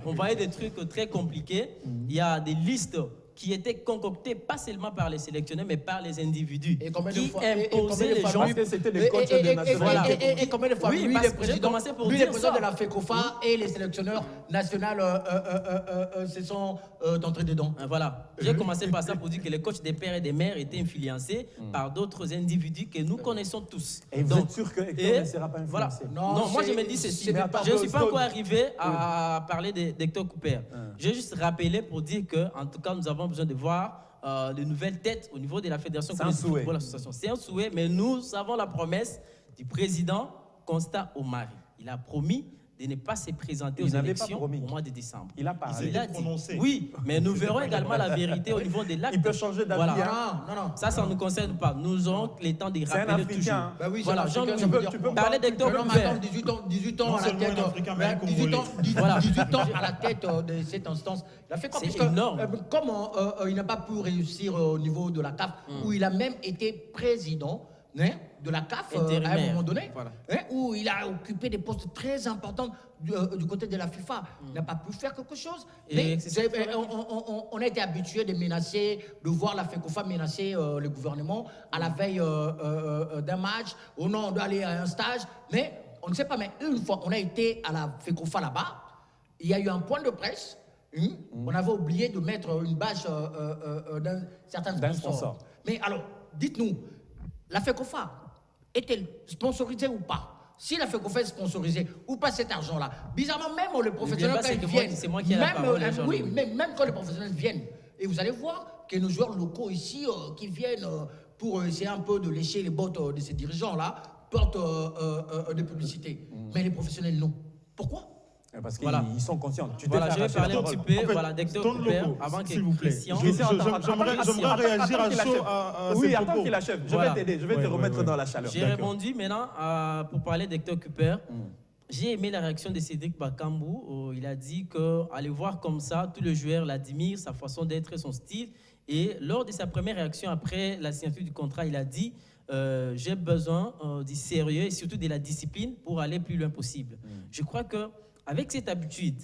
on voyait des trucs très compliqués. Il y a des listes qui étaient concoctées pas seulement par les sélectionneurs, mais par les individus qui imposaient les gens. Parce que c'était des coachs de nationalité. Et combien de fois, lui, le président de la FECOFA et les sélectionneurs nationaux se sont entrés dedans. Voilà. J'ai commencé par ça pour dire que les coachs des pères et des mères étaient influencés par d'autres individus que nous connaissons tous. Et vous êtes sûr que Hector ne sera pas influencé? Non, moi je me dis ceci. Je ne suis pas encore arrivé à parler d'Hector Cuper. J'ai juste rappelé pour dire que, en tout cas, nous avons besoin de voir de nouvelles têtes au niveau de la Fédération congolaise de football association. C'est un souhait, mais nous avons la promesse du président Constant Omari. Il a promis de ne pas se présenter aux élections au mois de décembre. Il a parlé. Il a dit, oui, mais nous verrons également la vérité au niveau des l'acte. Il peut changer d'avis. Voilà. Non. Ça ne nous concerne pas. Nous aurons le temps de rappeler toujours. Bah oui, voilà, tu peux parler d'Hector Cuper. 18 ans à la tête. 18 ans à la tête de cette instance. Il a fait quoi? C'est énorme. Comme il n'a pas pu réussir au niveau de la CAF, où il a même été président de la CAF à un moment donné, où il a occupé des postes très importants du côté de la FIFA. Il n'a pas pu faire quelque chose. Mais on a été habitué de menacer, de voir la FECOFA menacer le gouvernement à la veille d'un match. Oh non, on doit aller à un stage. Mais on ne sait pas, mais une fois, on a été à la FECOFA là-bas, il y a eu un point de presse. On avait oublié de mettre une bâche d'un certain sponsor. Mais alors, dites-nous, la FECOFA est-elle sponsorisée ou pas? Si la FECOFA est sponsorisée ou pas cet argent-là, bizarrement, même les professionnels quand ils viennent, c'est moi qui ai la parole, même quand les professionnels viennent, et vous allez voir que nos joueurs locaux ici qui viennent pour essayer un peu de lécher les bottes de ces dirigeants-là portent des publicités. Mais les professionnels, non. Pourquoi? Parce qu'ils sont conscients. Je vais parler un petit peu d'Hector Cuper avant que Christian... J'aimerais réagir à chaud à oui, attends qu'il achève. Je vais t'aider, je vais te remettre dans la chaleur. J'ai répondu maintenant pour parler d'Hector Cuper. J'ai aimé la réaction de Cédric Bakambu. Il a dit qu'aller voir comme ça, tous les joueurs l'admirent, sa façon d'être, son style. Et lors de sa première réaction après la signature du contrat, il a dit j'ai besoin du sérieux et surtout de la discipline pour aller plus loin possible. Je crois que avec cette habitude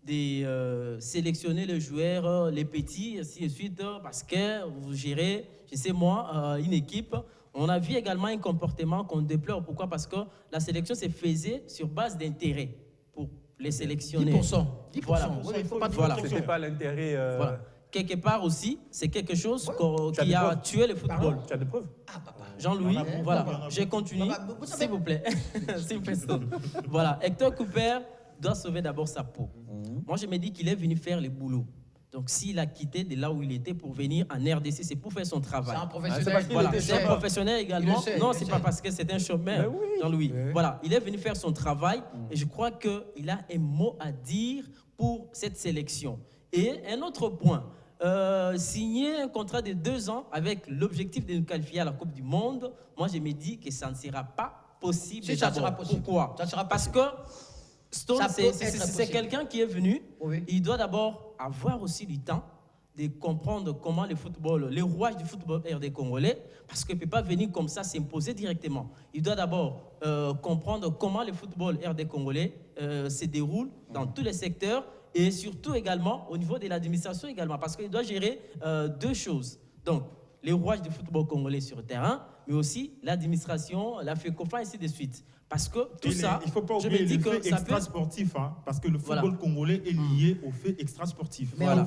de sélectionner les joueurs, les petits, ainsi de suite, parce que vous gérez, je sais moi, une équipe, on a vu également un comportement qu'on déplore. Pourquoi? Parce que la sélection se faisait sur base d'intérêt pour les sélectionner. 10%. Voilà. C'était pas l'intérêt... Voilà. Quelque part aussi, c'est quelque chose qui a tué le football. Tu as des preuves? Jean-Louis, voilà. Je continue, s'il vous plaît. S'il vous plaît. Voilà. Hector Cuper doit sauver d'abord sa peau. Moi, je me dis qu'il est venu faire le boulot. Donc, s'il a quitté de là où il était pour venir en RDC, c'est pour faire son travail. C'est un professionnel. C'est un professionnel également. Non, c'est pas parce que c'est un chômeur, Jean-Louis. Voilà, il est venu faire son travail et je crois qu'il a un mot à dire pour cette sélection. Et un autre point, signer un contrat de 2 ans avec l'objectif de nous qualifier à la Coupe du Monde, moi, je me dis que ça ne sera pas possible. Si, ça sera possible. Pourquoi? Parce que Stone, c'est quelqu'un qui est venu, il doit d'abord avoir aussi du temps de comprendre comment les rouages du football RD congolais, parce qu'il ne peut pas venir comme ça s'imposer directement. Il doit d'abord comprendre comment le football RD congolais se déroule dans tous les secteurs et surtout également au niveau de l'administration également, parce qu'il doit gérer deux choses. Donc, les rouages du football congolais sur le terrain, mais aussi l'administration, la FECOFA, ainsi de suite. Parce que tout ça, il ne faut pas oublier le fait extra-sportif, hein, parce que le football congolais est lié au fait extra-sportif. Mais voilà. au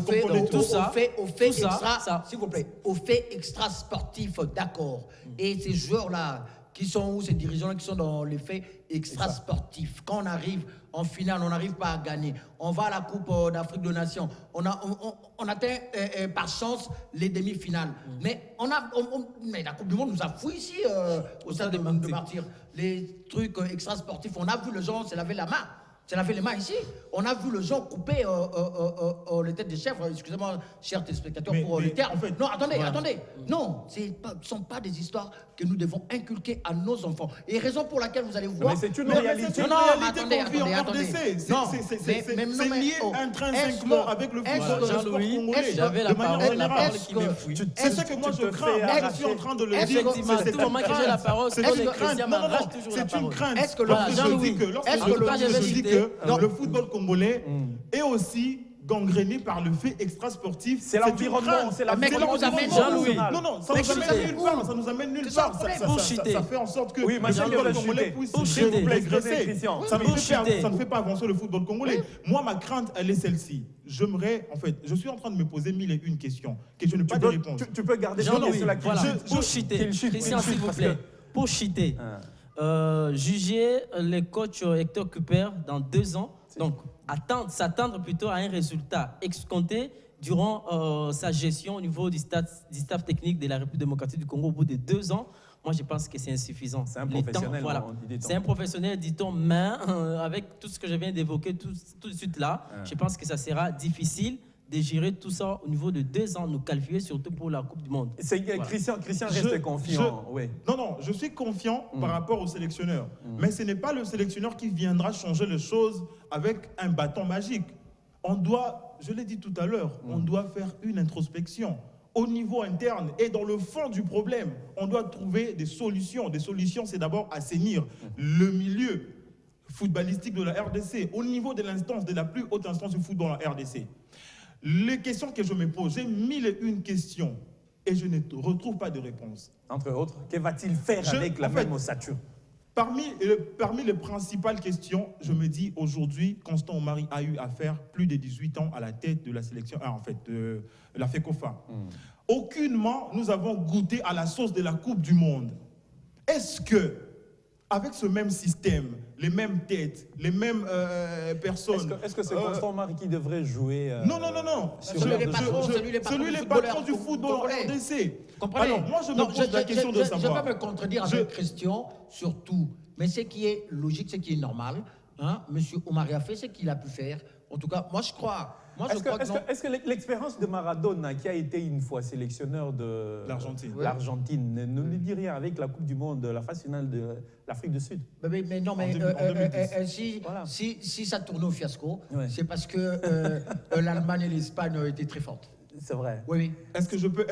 fait extra-sportif, d'accord. Et ces joueurs-là, qui sont où, ces dirigeants-là qui sont dans les faits extra-sportifs, quand on arrive en finale, on n'arrive pas à gagner. On va à la Coupe d'Afrique des Nations. On atteint par chance les demi-finales. Mais, mais la Coupe du Monde nous a fouillé ici au stade de Martyrs. Les trucs extra-sportifs, on a vu le gens se laver la main. Se laver les mains ici. On a vu le gens couper les têtes des chèvres. Excusez-moi, chers téléspectateurs, pour les termes. En fait, non, attendez. Non, ce ne sont pas des histoires que nous devons inculquer à nos enfants. Et raison pour laquelle vous allez voir... Mais c'est une réalité. Attendez. C'est lié intrinsèquement avec le sport congolais. J'avais la parole qui me fuit. C'est ce que moi je crains. Je suis en train de le dire. Effectivement, tout moment que j'ai la parole, c'est une crainte. Lorsque je dis que le football congolais est aussi gangréné par le fait extra-sportif. C'est l'environnement, c'est la Jean-Louis. Non, ça nous amène nulle part. Ça fait en sorte que le football congolais puisse régresser. Ça ne fait pas avancer le football congolais. Moi, ma crainte, elle est celle-ci. Je suis en train de me poser 1001 questions que je n'ai pas de réponse. Tu peux garder la question. Pour chiter, Christian, s'il vous plaît. Pour chiter. Juger le coach Hector Cooper dans 2 ans, donc s'attendre plutôt à un résultat escompté durant sa gestion au niveau du staff technique de la République démocratique du Congo au bout de 2 ans. Moi, je pense que c'est insuffisant. C'est un professionnel. C'est un professionnel, dit-on, mais avec tout ce que je viens d'évoquer tout de suite là, je pense que ça sera difficile de gérer tout ça au niveau de 2 ans, nous qualifier surtout pour la Coupe du Monde. Christian reste confiant. Non, je suis confiant par rapport au sélectionneur. Mais ce n'est pas le sélectionneur qui viendra changer les choses avec un bâton magique. On doit, je l'ai dit tout à l'heure, on doit faire une introspection au niveau interne et dans le fond du problème. On doit trouver des solutions. Des solutions, c'est d'abord assainir le milieu footballistique de la RDC au niveau de l'instance, de la plus haute instance du football en RDC. Les questions que je me pose, j'ai 1001 questions et je ne retrouve pas de réponse. Entre autres, que va-t-il faire avec la même ossature? Parmi les principales questions, je me dis aujourd'hui, Constant Omari a eu à faire plus de 18 ans à la tête de la sélection, de la FECOFA. Aucunement, nous avons goûté à la sauce de la Coupe du Monde. Est-ce que, avec ce même système, les mêmes têtes, les mêmes personnes... Est-ce que c'est Constant Omari qui devrait jouer Non. Celui les patrons du football en RDC. Alors, moi, je me pose la question de savoir... Je ne vais pas me contredire avec Christian sur tout, mais ce qui est logique, ce qui est normal, M. Omari a fait ce qu'il a pu faire. En tout cas, moi, je crois... Est-ce que l'expérience de Maradona, qui a été une fois sélectionneur de l'Argentine, ne lui dit rien avec la Coupe du Monde, la phase finale de l'Afrique du Sud? Mais non, mais si ça tourne au fiasco, c'est parce que l'Allemagne et l'Espagne ont été très fortes. C'est vrai. Oui. Est-ce que je peux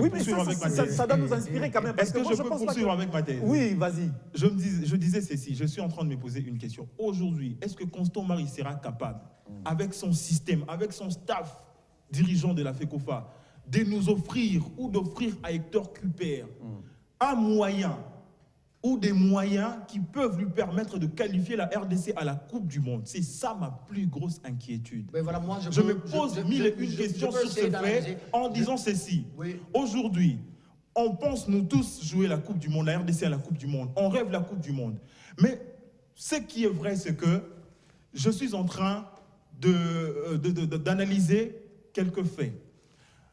poursuivre avec ma thèse? Ça doit nous inspirer quand même. Est-ce que je peux poursuivre avec ma thèse? Oui, vas-y. Je disais ceci, je suis en train de me poser une question. Aujourd'hui, est-ce que Constant Omari sera capable, avec son système, avec son staff dirigeant de la FECOFA, de nous offrir ou d'offrir à Hector Cooper un moyen ou des moyens qui peuvent lui permettre de qualifier la RDC à la Coupe du Monde? C'est ça ma plus grosse inquiétude. Mais voilà, moi, je me pose 1001 questions sur ce fait en disant ceci. Oui. Aujourd'hui, on pense nous tous jouer la Coupe du Monde, la RDC à la Coupe du Monde. On rêve la Coupe du Monde. Mais ce qui est vrai, c'est que je suis en train d'analyser quelques faits.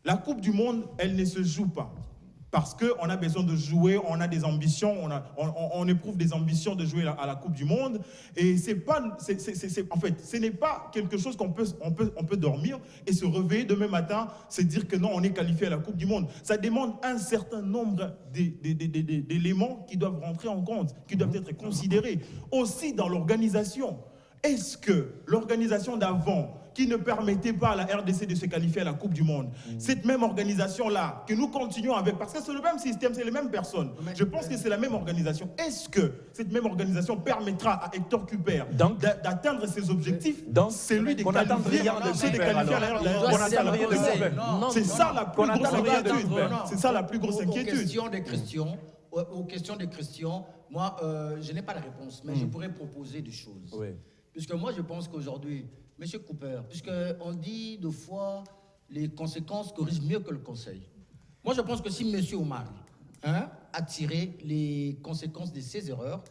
La Coupe du Monde, elle ne se joue pas. Parce qu'on a besoin de jouer, on a des ambitions, on éprouve des ambitions de jouer à la Coupe du Monde. Et en fait, ce n'est pas quelque chose qu'on peut dormir et se réveiller demain matin, se dire que non, on est qualifié à la Coupe du Monde. Ça demande un certain nombre d'éléments qui doivent rentrer en compte, qui doivent être considérés. Aussi dans l'organisation. Est-ce que l'organisation d'avant, qui ne permettait pas à la RDC de se qualifier à la Coupe du Monde. Cette même organisation-là, que nous continuons avec, parce que c'est le même système, c'est les mêmes personnes. Je pense que c'est la même organisation. Est-ce que cette même organisation permettra à Hector Cooper d'atteindre ses objectifs? C'est lui de qualifier à la RDC. C'est ça la plus grosse inquiétude. C'est ça la plus grosse inquiétude. Aux questions de Christian, moi, je n'ai pas la réponse, mais je pourrais proposer des choses. Oui. Puisque moi, je pense qu'aujourd'hui, M. Cooper, puisqu'on dit deux fois les conséquences corrigent mieux que le conseil. Moi, je pense que si M. Omar a tiré les conséquences de ses erreurs,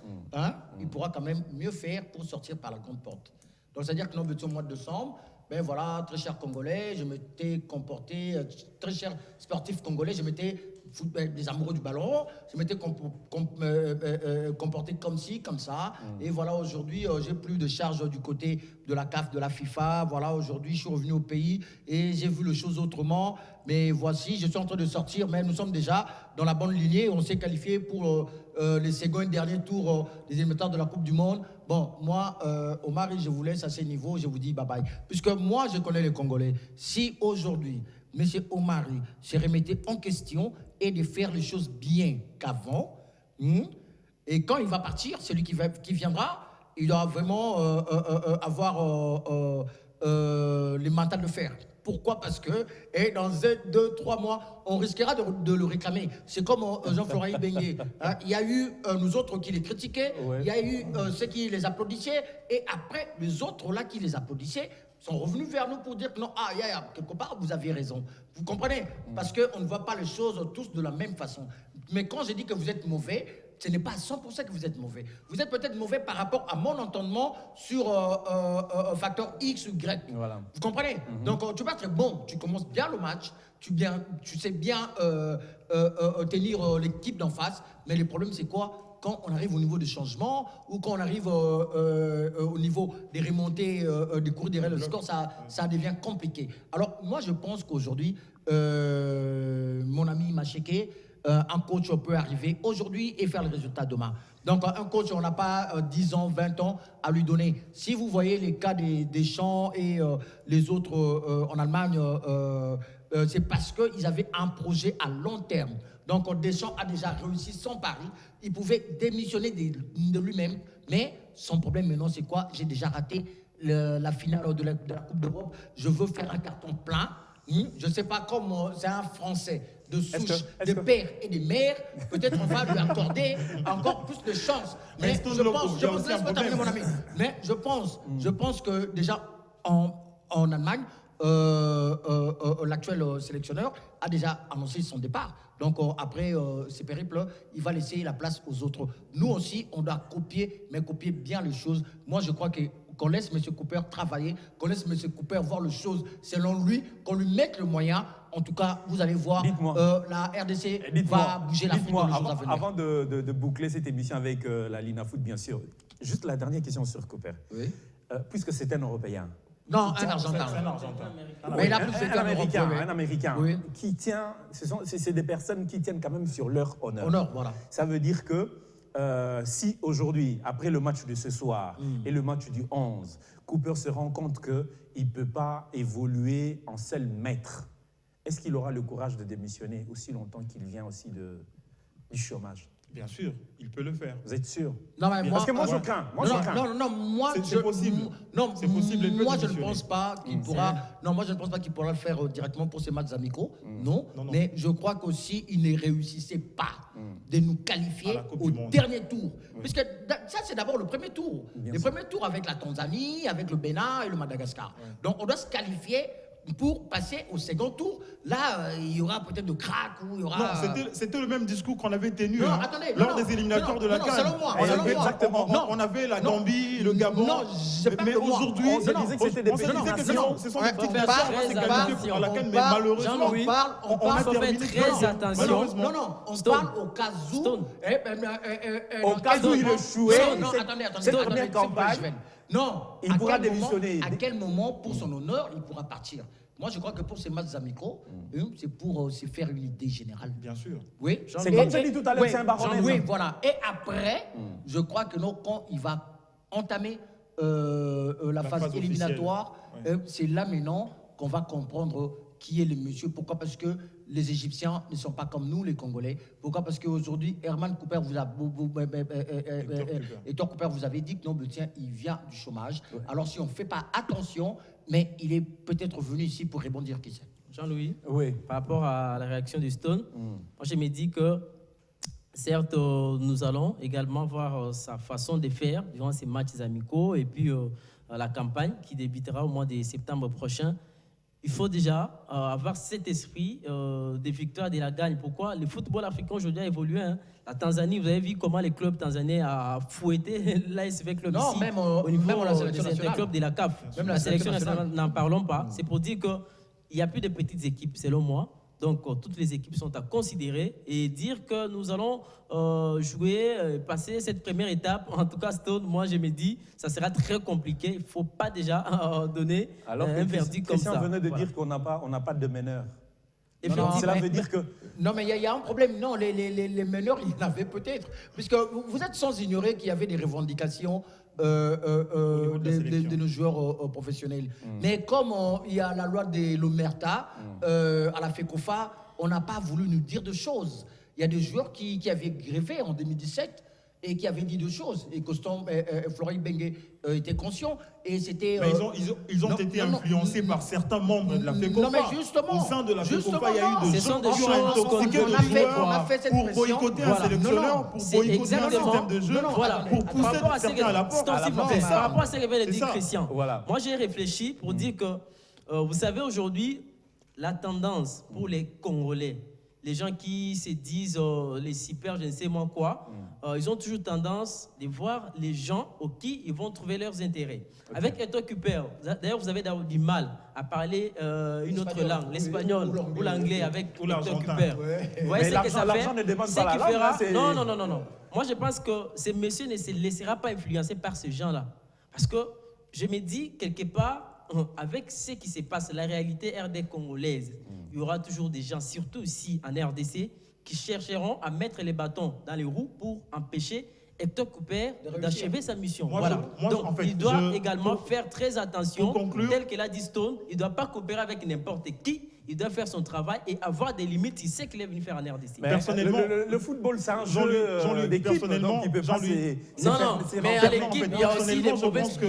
il pourra quand même mieux faire pour sortir par la grande porte. Donc, c'est-à-dire que nous étions au mois de décembre, ben voilà, très cher Congolais, je m'étais comporté, très cher sportif congolais, je m'étais des amoureux du ballon, je m'étais comporté comme ci, comme ça, et voilà, aujourd'hui, j'ai plus de charges du côté de la CAF, de la FIFA, voilà, aujourd'hui, je suis revenu au pays, et j'ai vu les choses autrement, mais voici, je suis en train de sortir, mais nous sommes déjà dans la bonne lignée, on s'est qualifié pour les seconds et derniers tours des éliminatoires de la Coupe du Monde. Bon, moi, Omar, je vous laisse à ce niveau, je vous dis bye-bye, puisque moi, je connais les Congolais. Si aujourd'hui, M. Omari se remettait en question et de faire les choses bien qu'avant, et quand il va partir, celui qui viendra, il doit vraiment avoir le mental de faire. Pourquoi? Parce que dans 1, 2, 3 mois, on risquera de le réclamer. C'est comme Jean-Florent Ibenge. Il y a eu nous autres qui les critiquaient, il y a eu ceux qui les applaudissaient, et après, les autres là qui les applaudissaient sont revenus vers nous pour dire que non, quelque part, vous aviez raison. Vous comprenez? Parce qu'on ne voit pas les choses tous de la même façon. Mais quand je dis que vous êtes mauvais, ce n'est pas à 100% que vous êtes mauvais. Vous êtes peut-être mauvais par rapport à mon entendement sur facteur X ou Y. Voilà. Vous comprenez? Donc, tu vas être bon. Tu commences bien le match. Tu sais bien tenir l'équipe d'en face. Mais le problème, c'est quoi? Quand on arrive au niveau du changement ou quand on arrive au niveau des remontées, des cours derrière le score, ça devient compliqué. Alors, moi, je pense qu'aujourd'hui, mon ami Macheke, un coach peut arriver aujourd'hui et faire le résultat demain. Donc, un coach, on n'a pas 10 ans, 20 ans à lui donner. Si vous voyez les cas des Champs et les autres en Allemagne, c'est parce qu'ils avaient un projet à long terme. Donc, Deschamps a déjà réussi son pari. Il pouvait démissionner de lui-même. Mais son problème maintenant, c'est quoi? J'ai déjà raté la finale de la Coupe d'Europe. Je veux faire un carton plein. Je ne sais pas comment c'est un Français de souche, de père et de mère. Peut-être on va lui accorder encore plus de chance. Mais je pense que déjà en Allemagne, l'actuel sélectionneur a déjà annoncé son départ. Donc après ces périples, il va laisser la place aux autres. Nous aussi, on doit copier, mais copier bien les choses. Moi, je crois qu'on laisse M. Cooper travailler, qu'on laisse M. Cooper voir les choses selon lui, qu'on lui mette le moyen. En tout cas, vous allez voir, la RDC va bouger la foot dans les jours à venir. Avant de boucler cette émission avec la Lina Foot, bien sûr, juste la dernière question sur Cooper. Oui. Puisque c'est un Européen. Non, un Argentin. Mais il a plus un Américain oui. Qui tient, c'est des personnes qui tiennent quand même sur leur honneur. Voilà. Ça veut dire que si aujourd'hui, après le match de ce soir et le match du 11, Cooper se rend compte qu'il ne peut pas évoluer en seul maître, est-ce qu'il aura le courage de démissionner aussi longtemps qu'il vient aussi du chômage? Bien sûr, il peut le faire. Vous êtes sûr? Non, mais parce que moi, je crains. C'est possible. Non, c'est possible. Moi, je ne pense pas qu'il pourra. Non, moi, je ne pense pas qu'il pourra le faire directement pour ses matchs amicaux. Non. Mais je crois qu'aussi, il ne réussissait pas de nous qualifier au dernier tour. Puisque ça, c'est d'abord le premier tour. Le premier tour avec la Tanzanie, avec le Bénin et le Madagascar. Donc, on doit se qualifier pour passer au second tour. Là, il y aura peut-être de crack ou il y aura... Non, c'était le même discours qu'on avait tenu lors des éliminatoires de la CAN. On avait la Gambie, le Gabon. Non, mais aujourd'hui, on se disait que c'était des pays nations. Ce sont des petites nations pour la CAN, mais malheureusement, on a terminé très attention. Non, on parle au cas où... Au cas où il échouait, cette première campagne... Non, il pourra démissionner. À quel moment, pour son honneur, il pourra partir? Moi, je crois que pour ces matchs amicaux, c'est pour se faire une idée générale. Bien sûr. Oui. C'est comme je dis tout à l'heure, c'est un baromètre. Oui, voilà. Et après, je crois que quand il va entamer la phase éliminatoire, ouais. c'est là maintenant qu'on va comprendre qui est le monsieur. Pourquoi? Parce que les Égyptiens ne sont pas comme nous, les Congolais. Pourquoi? Parce qu'aujourd'hui, Herman Cooper Hector Cooper vous avez dit que non, le tien, il vient du chômage. Ouais. Alors si on ne fait pas attention, mais il est peut-être venu ici pour rebondir, qui sait. Jean-Louis, oui. Par rapport à la réaction de Stone, moi je me dis que certes, nous allons également voir sa façon de faire durant ces matchs amicaux et puis la campagne qui débutera au mois de septembre prochain. Il faut déjà avoir cet esprit de victoire et de la gagne. Pourquoi? Le football africain aujourd'hui a évolué. Hein. La Tanzanie, vous avez vu comment les clubs tanzaniens a fouetté l'ASV Club ici, même au niveau même la sélection des nationale. interclubs de la CAF. Même la sélection nationale, n'en parlons pas. C'est pour dire qu'il n'y a plus de petites équipes, selon moi. Donc, toutes les équipes sont à considérer et dire que nous allons jouer, passer cette première étape. En tout cas, Stone, moi, je me dis, ça sera très compliqué. Il ne faut pas déjà donner un verdict comme ça. Christian venait de dire qu'on n'a pas de meneur. Effectivement. Cela veut dire que... Non, mais il y a un problème. Non, les meneurs, il y en avait peut-être. Puisque vous êtes sans ignorer qu'il y avait des revendications de nos joueurs professionnels. Mais comme il y a la loi de l'Omerta à la FECOFA, on n'a pas voulu nous dire de choses. Il y a des joueurs qui avaient greffé en 2017 et qui avaient dit deux choses. Et Constant Florent Bengue était conscient. Et c'était. Ils ont été influencés par certains membres de la FECOFA. Non, mais justement. Au sein de la FECOFA, il y a eu de gens qui ont intoxiqué le joueur pour boycotter un sélectionneur, pour boycotter un système de jeu, pour pousser certains à la porte. Par rapport à ce que vient de dire Christian, voilà. Moi j'ai réfléchi pour dire que, vous savez, aujourd'hui, la tendance pour les Congolais, les gens qui se disent les super, je ne sais moi quoi, ils ont toujours tendance de voir les gens auxquels ils vont trouver leurs intérêts. Okay. Avec Hector Cooper, d'ailleurs, vous avez du mal à parler une autre langue, l'espagnol ou l'anglais avec Hector Cooper. Ouais. Vous voyez ce que ça fait? L'argent ne demande pas la langue. Non. Moi, je pense que ce monsieur ne se laissera pas influencer par ces gens-là. Parce que je me dis, quelque part, avec ce qui se passe, la réalité RD congolaise, il y aura toujours des gens, surtout ici en RDC, qui chercheront à mettre les bâtons dans les roues pour empêcher Hector Cooper d'achever sa mission. Donc, en fait, il doit également faire très attention, tel que l'a dit Stone, il ne doit pas coopérer avec n'importe qui, il doit faire son travail et avoir des limites, il sait qu'il est venu faire en RDC. Mais personnellement, le football, c'est un jeu d'équipe, personnellement, donc il peut pas mais à l'équipe, il y a aussi des mauvaises...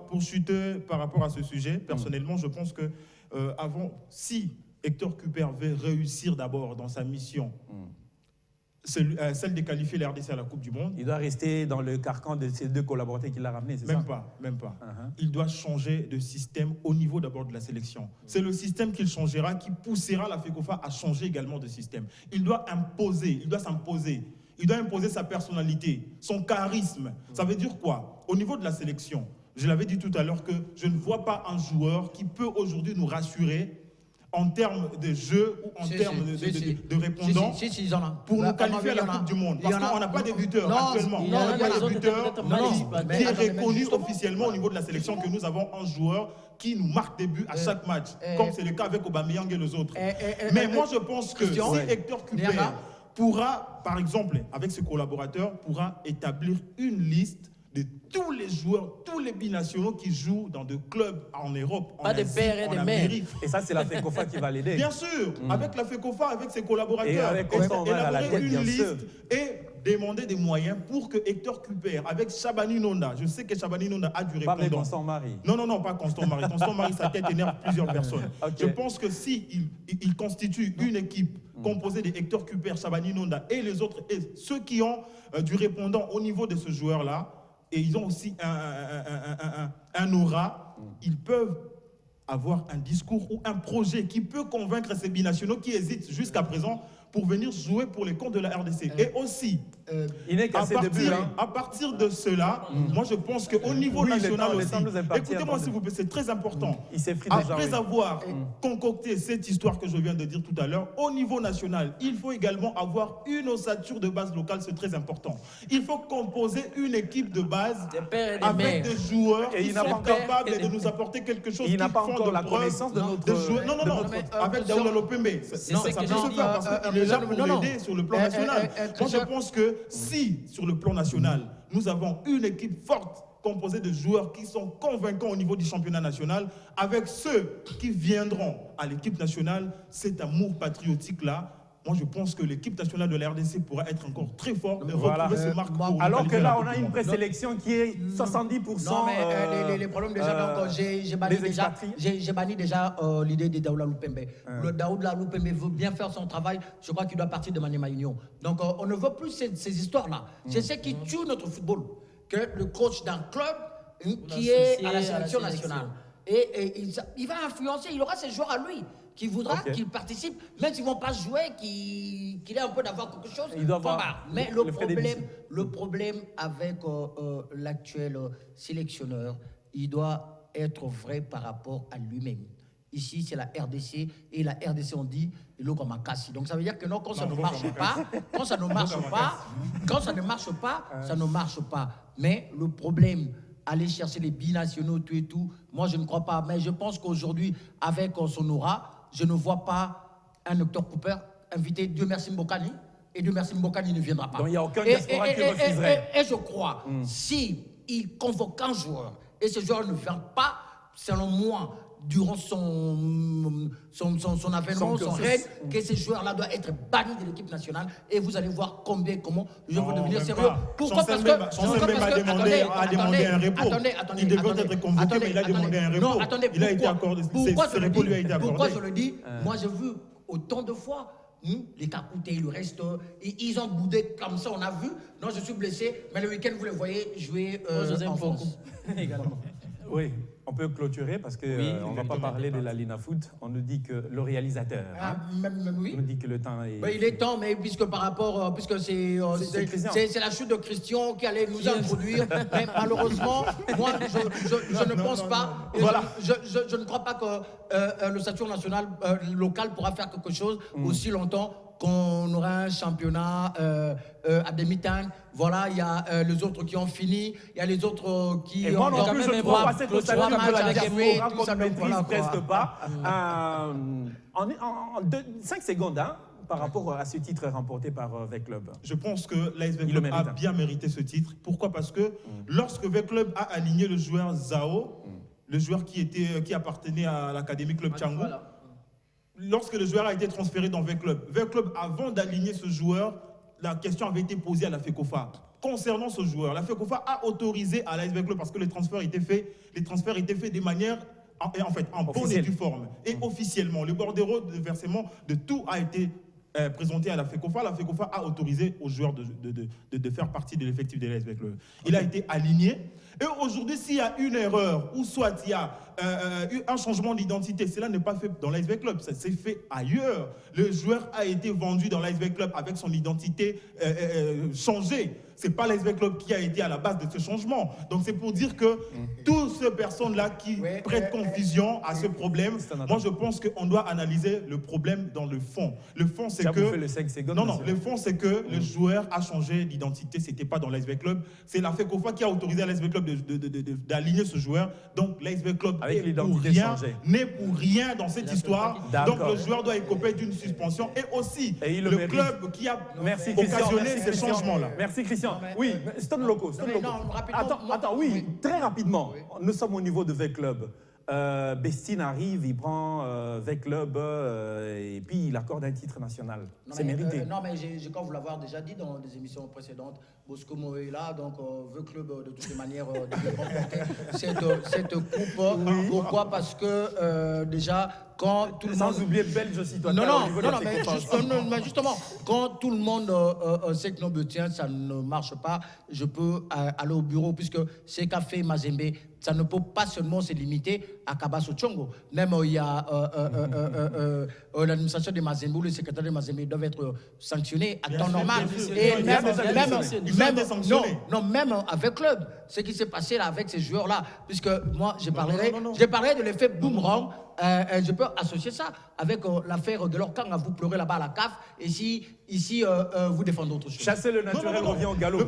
Pour chuter par rapport à ce sujet, personnellement, je pense que si Hector Cooper veut réussir d'abord dans sa mission, celle de qualifier la RDC à la Coupe du Monde. Il doit rester dans le carcan de ses deux collaborateurs qu'il a ramenés, c'est ça? Même pas. Il doit changer de système au niveau d'abord de la sélection. C'est le système qu'il changera, qui poussera la FECOFA à changer également de système. Il doit s'imposer. Il doit imposer sa personnalité, son charisme. Ça veut dire quoi? Au niveau de la sélection, je l'avais dit tout à l'heure que je ne vois pas un joueur qui peut aujourd'hui nous rassurer en termes de jeu ou en termes de répondants pour nous qualifier à la Coupe du Monde. Parce qu'on n'a pas de buteur actuellement. On n'a pas de buteur qui est reconnu officiellement au niveau de la sélection que nous avons un joueur qui nous marque des buts à chaque match, comme c'est le cas avec Aubameyang et les autres. Mais moi, je pense que si Hector Cooper pourra, par exemple, avec ses collaborateurs, pourra établir une liste de tous les joueurs, tous les binationaux qui jouent dans des clubs en Europe, en Asie, en Amérique. Et ça, c'est la FECOFA qui va l'aider. Bien sûr, avec la FECOFA, avec ses collaborateurs, et avec élaborer une liste et demander des moyens pour que Hector Cooper, avec Chabani Nonda, je sais que Chabani Nonda a du répondant. Pas Constant Marie. Non, pas Constant Marie. Constant Marie, sa tête énerve plusieurs personnes. Okay. Je pense que si il constitue une équipe composée de Hector Cooper, Chabani Nonda et les autres, et ceux qui ont du répondant au niveau de ce joueur-là, et ils ont aussi un aura, ils peuvent avoir un discours ou un projet qui peut convaincre ces binationaux qui hésitent jusqu'à présent pour venir jouer pour les comptes de la RDC. Et aussi, à partir de cela, moi je pense qu'au niveau national aussi, écoutez-moi s'il vous plaît, c'est très important. Après avoir concocté cette histoire que je viens de dire tout à l'heure, au niveau national, il faut également avoir une ossature de base locale, c'est très important. Il faut composer une équipe de base avec des joueurs qui sont capables de nous apporter quelque chose. Il n'a pas encore la connaissance de notre joueur. Non, avec Daoula Lopembe, ça peut se faire parce qu'il est là pour l'aider sur le plan national. Moi je pense que si, sur le plan national, nous avons une équipe forte composé de joueurs qui sont convaincants au niveau du championnat national, avec ceux qui viendront à l'équipe nationale, cet amour patriotique-là, moi je pense que l'équipe nationale de la RDC pourra être encore très forte et retrouver ce marque. Alors que là, on a une présélection qui est 70%. Non, mais les problèmes déjà, donc j'ai banni déjà l'idée de Daouda Loupembe. Le Daouda Loupembe veut bien faire son travail, je crois qu'il doit partir de Maniema Union. Donc on ne veut plus ces histoires-là. C'est ce qui tue notre football. Que le coach d'un club qui est à la sélection nationale. Et il va influencer, il aura ses joueurs à lui, qui voudra qu'ils participent, même s'ils ne vont pas jouer, qu'il ait un peu d'avoir quelque chose. Il doit avoir mais le problème avec l'actuel sélectionneur, il doit être vrai par rapport à lui-même. Ici, c'est la RDC, et la RDC, on dit, il est comme un cassis. Donc, ça veut dire que non, quand ça ne marche pas, ça ne marche pas. Mais le problème, aller chercher les binationaux, tout et tout, moi, je ne crois pas. Mais je pense qu'aujourd'hui, avec son aura, je ne vois pas un Hector Cooper invité, Dieu merci Mbokani, et Dieu merci Mbokani ne viendra pas. Donc, il n'y a aucun diaspora qui refuserait. Et je crois, si il convoque un joueur, et ce joueur ne vient pas, selon moi, durant son avènement, son règne, que ce joueur-là doit être banni de l'équipe nationale. Et vous allez voir comment je veux devenir sérieux. Pourquoi? Parce que a demandé un repos. Il devait être convoqué, mais il a demandé un repos. Non, attendez, il a été accordé. Ce repos lui a été accordé. Pourquoi je le dis? Moi, j'ai vu autant de fois les Kakouté, le reste, ils ont boudé comme ça, on a vu. Non, je suis blessé, mais le week-end, vous les voyez jouer en France. Également. Oui, on peut clôturer parce qu'on ne va pas parler de la Lina Foot. On nous dit que le réalisateur oui. nous dit que le temps est... Ben, il est temps, mais puisque par rapport, puisque c'est la chute de Christian qui allait nous introduire, mais malheureusement, moi, je ne pense pas, je ne crois pas que le station national local pourra faire quelque chose aussi longtemps qu'on aura un championnat à demi-temps. Voilà, il y a les autres qui ont fini, il y a les autres qui... Et moi non plus, je trouve pas cette ossature de la diaspora qu'on ne maîtrise presque pas. En 5 secondes, par rapport à ce titre remporté par V-Club. Je pense que l'AS V-Club a bien mérité ce titre. Pourquoi? Parce que lorsque V-Club a aligné le joueur Zao, le joueur qui appartenait à l'Académie Club Tchangou, lorsque le joueur a été transféré dans V-Club, avant d'aligner ce joueur, la question avait été posée à la FECOFA. Concernant ce joueur, la FECOFA a autorisé à l'AS V-Club parce que les transferts étaient faits de manière, en bonne et due forme. Et officiellement, le bordereau de versement de tout a été présenté à la FECOFA. La FECOFA a autorisé aux joueurs de faire partie de l'effectif de l'AS V-Club. Il a été aligné. Et aujourd'hui, s'il y a une erreur, ou soit il y a un changement d'identité, cela n'est pas fait dans l'AS V-Club, ça s'est fait ailleurs. Le joueur a été vendu dans l'AS V-Club avec son identité changée. Ce n'est pas l'AS V-Club qui a été à la base de ce changement. Donc c'est pour dire que toutes ces personnes-là qui prêtent confusion à ce problème, moi je pense qu'on doit analyser le problème dans le fond. Le fond c'est que... le 5 secondes, le fond c'est que le joueur a changé d'identité, ce n'était pas dans l'AS V-Club. C'est la FECOFA qui a autorisé à l'AS V-Club d'aligner ce joueur. Donc l'AS V-Club n'est pour rien dans cette histoire. Donc le joueur doit écoper d'une suspension et aussi le club qui a occasionné ces changements-là. Merci Christian. Oui, Stone Loco. Attends, oui, très rapidement. Nous sommes au niveau de V-Club. Bestine arrive, il prend V-Club et puis il accorde un titre national. C'est mérité. Non, mais j'ai quand vous l'avoir déjà dit dans des émissions précédentes, Bosco Mo est là, donc V-Club de toutes les manières devait remporter cette coupe. Oui. Pourquoi? Parce que déjà, quand tout le monde... Sans oublier Belge aussi, toi. Mais justement, quand tout le monde sait que nos tiens, ça ne marche pas, je peux aller au bureau, puisque c'est qu'a fait Mazembe, ça ne peut pas seulement se limiter à Kabaso Tchongo. Même il y a l'administration de Mazembe ou le secrétaire de Mazembe doivent être sanctionnés à temps normal. Et même avec club, ce qui s'est passé là avec ces joueurs-là, puisque moi, j'ai parlé de l'effet boomerang. Je peux associer ça avec l'affaire de Lorkang, vous pleurez là-bas à la CAF, et si ici, vous défendez autre chose. Chasser le naturel revient au galop.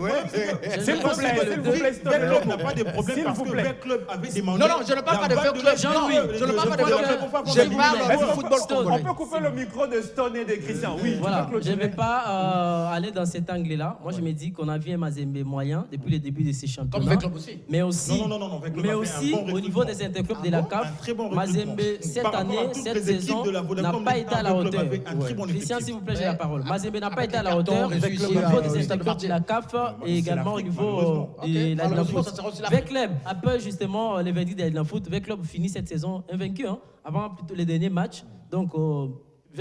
S'il vous plaît, Club n'a pas de problème parce que le Club avait demandé. Non, je ne parle pas de Club. Jean-Louis, je ne parle pas de crois Club. que- Je parle du football On congolais. peut couper le micro de Stone et de Christian. Oui, Voilà, tu peux je ne vais clôturer. pas aller dans cet angle-là. Moi, je me dis qu'on a vu un Mazembe moyen depuis le début de ces championnats. Comme Club aussi. Mais aussi, Non, Club mais a fait aussi un bon au niveau recrutement. des interclubs de la Un CAF, très bon recrutement. Mazembe, cette Par rapport à année, toutes cette les équipes saison, de la n'a Vodacom, pas été à la le Club hauteur. avait un très bon Christian, effectif. s'il vous plaît, j'ai la parole. Mazembe n'a pas été à la Avec les hauteur cartons au reçus niveau des ici, interclubs de la CAF et également au l'Afrique, niveau malheureusement. de la Malheureusement, Foot. ça sera aussi l'Afrique. Club, après justement les verdicts de la Foot, Club finit cette saison invaincu, avant plutôt les derniers matchs. Donc,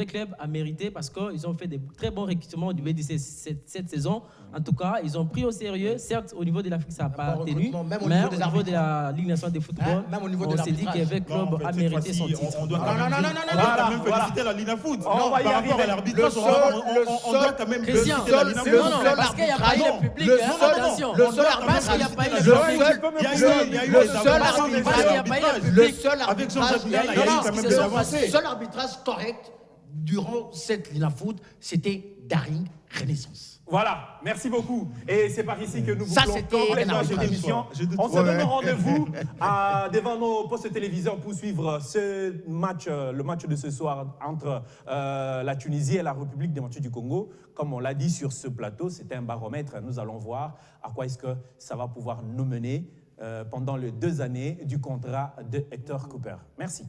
Club a mérité parce qu'ils ont fait des très bons recrutements au début de cette saison. En tout cas, ils ont pris au sérieux. Certes, au niveau de l'Afrique, ça n'a pas bon tenu. recrutement, même au Mais niveau au des niveau arbitres. de la Ligue nationale de football, Même au niveau de on s'est dit l'arbitrage. qu'avec Club a cette mérité son fois-ci, titre. on doit Non, quand même non, non, non, on doit voilà, quand même voilà. féliciter la Lina Foot. On va y Par rapport arriver. à l'arbitrage, Le on seul- doit quand même Christian, féliciter la Lina le Foot. seul parce qu'il n'y a pas eu arbitrage- le public, le hein, seul- attention. le On seul doit- parce qu'il n'y a pas eu le arbitrage- public. Il y a eu le des seul avancées arbitrage- dans il y a pas eu l'arbitrage. le Le public. seul Avec Jean-Jacques arbitrage, Viala, il y a eu quand même qui des se sont avancées. le seul arbitrage correct durant cette Lina Foot, c'était Daring Renaissance. Voilà, merci beaucoup. Et c'est par ici que nous Ça, bouclons c'était complètement un cette arbitrage. émission. On se donne rendez-vous devant nos postes téléviseurs pour suivre ce match, le match de ce soir entre la Tunisie et la République démocratique du Congo. Comme on l'a dit sur ce plateau, c'est un baromètre. Nous allons voir à quoi est-ce que ça va pouvoir nous mener pendant les 2 années du contrat de Hector Cooper. Merci.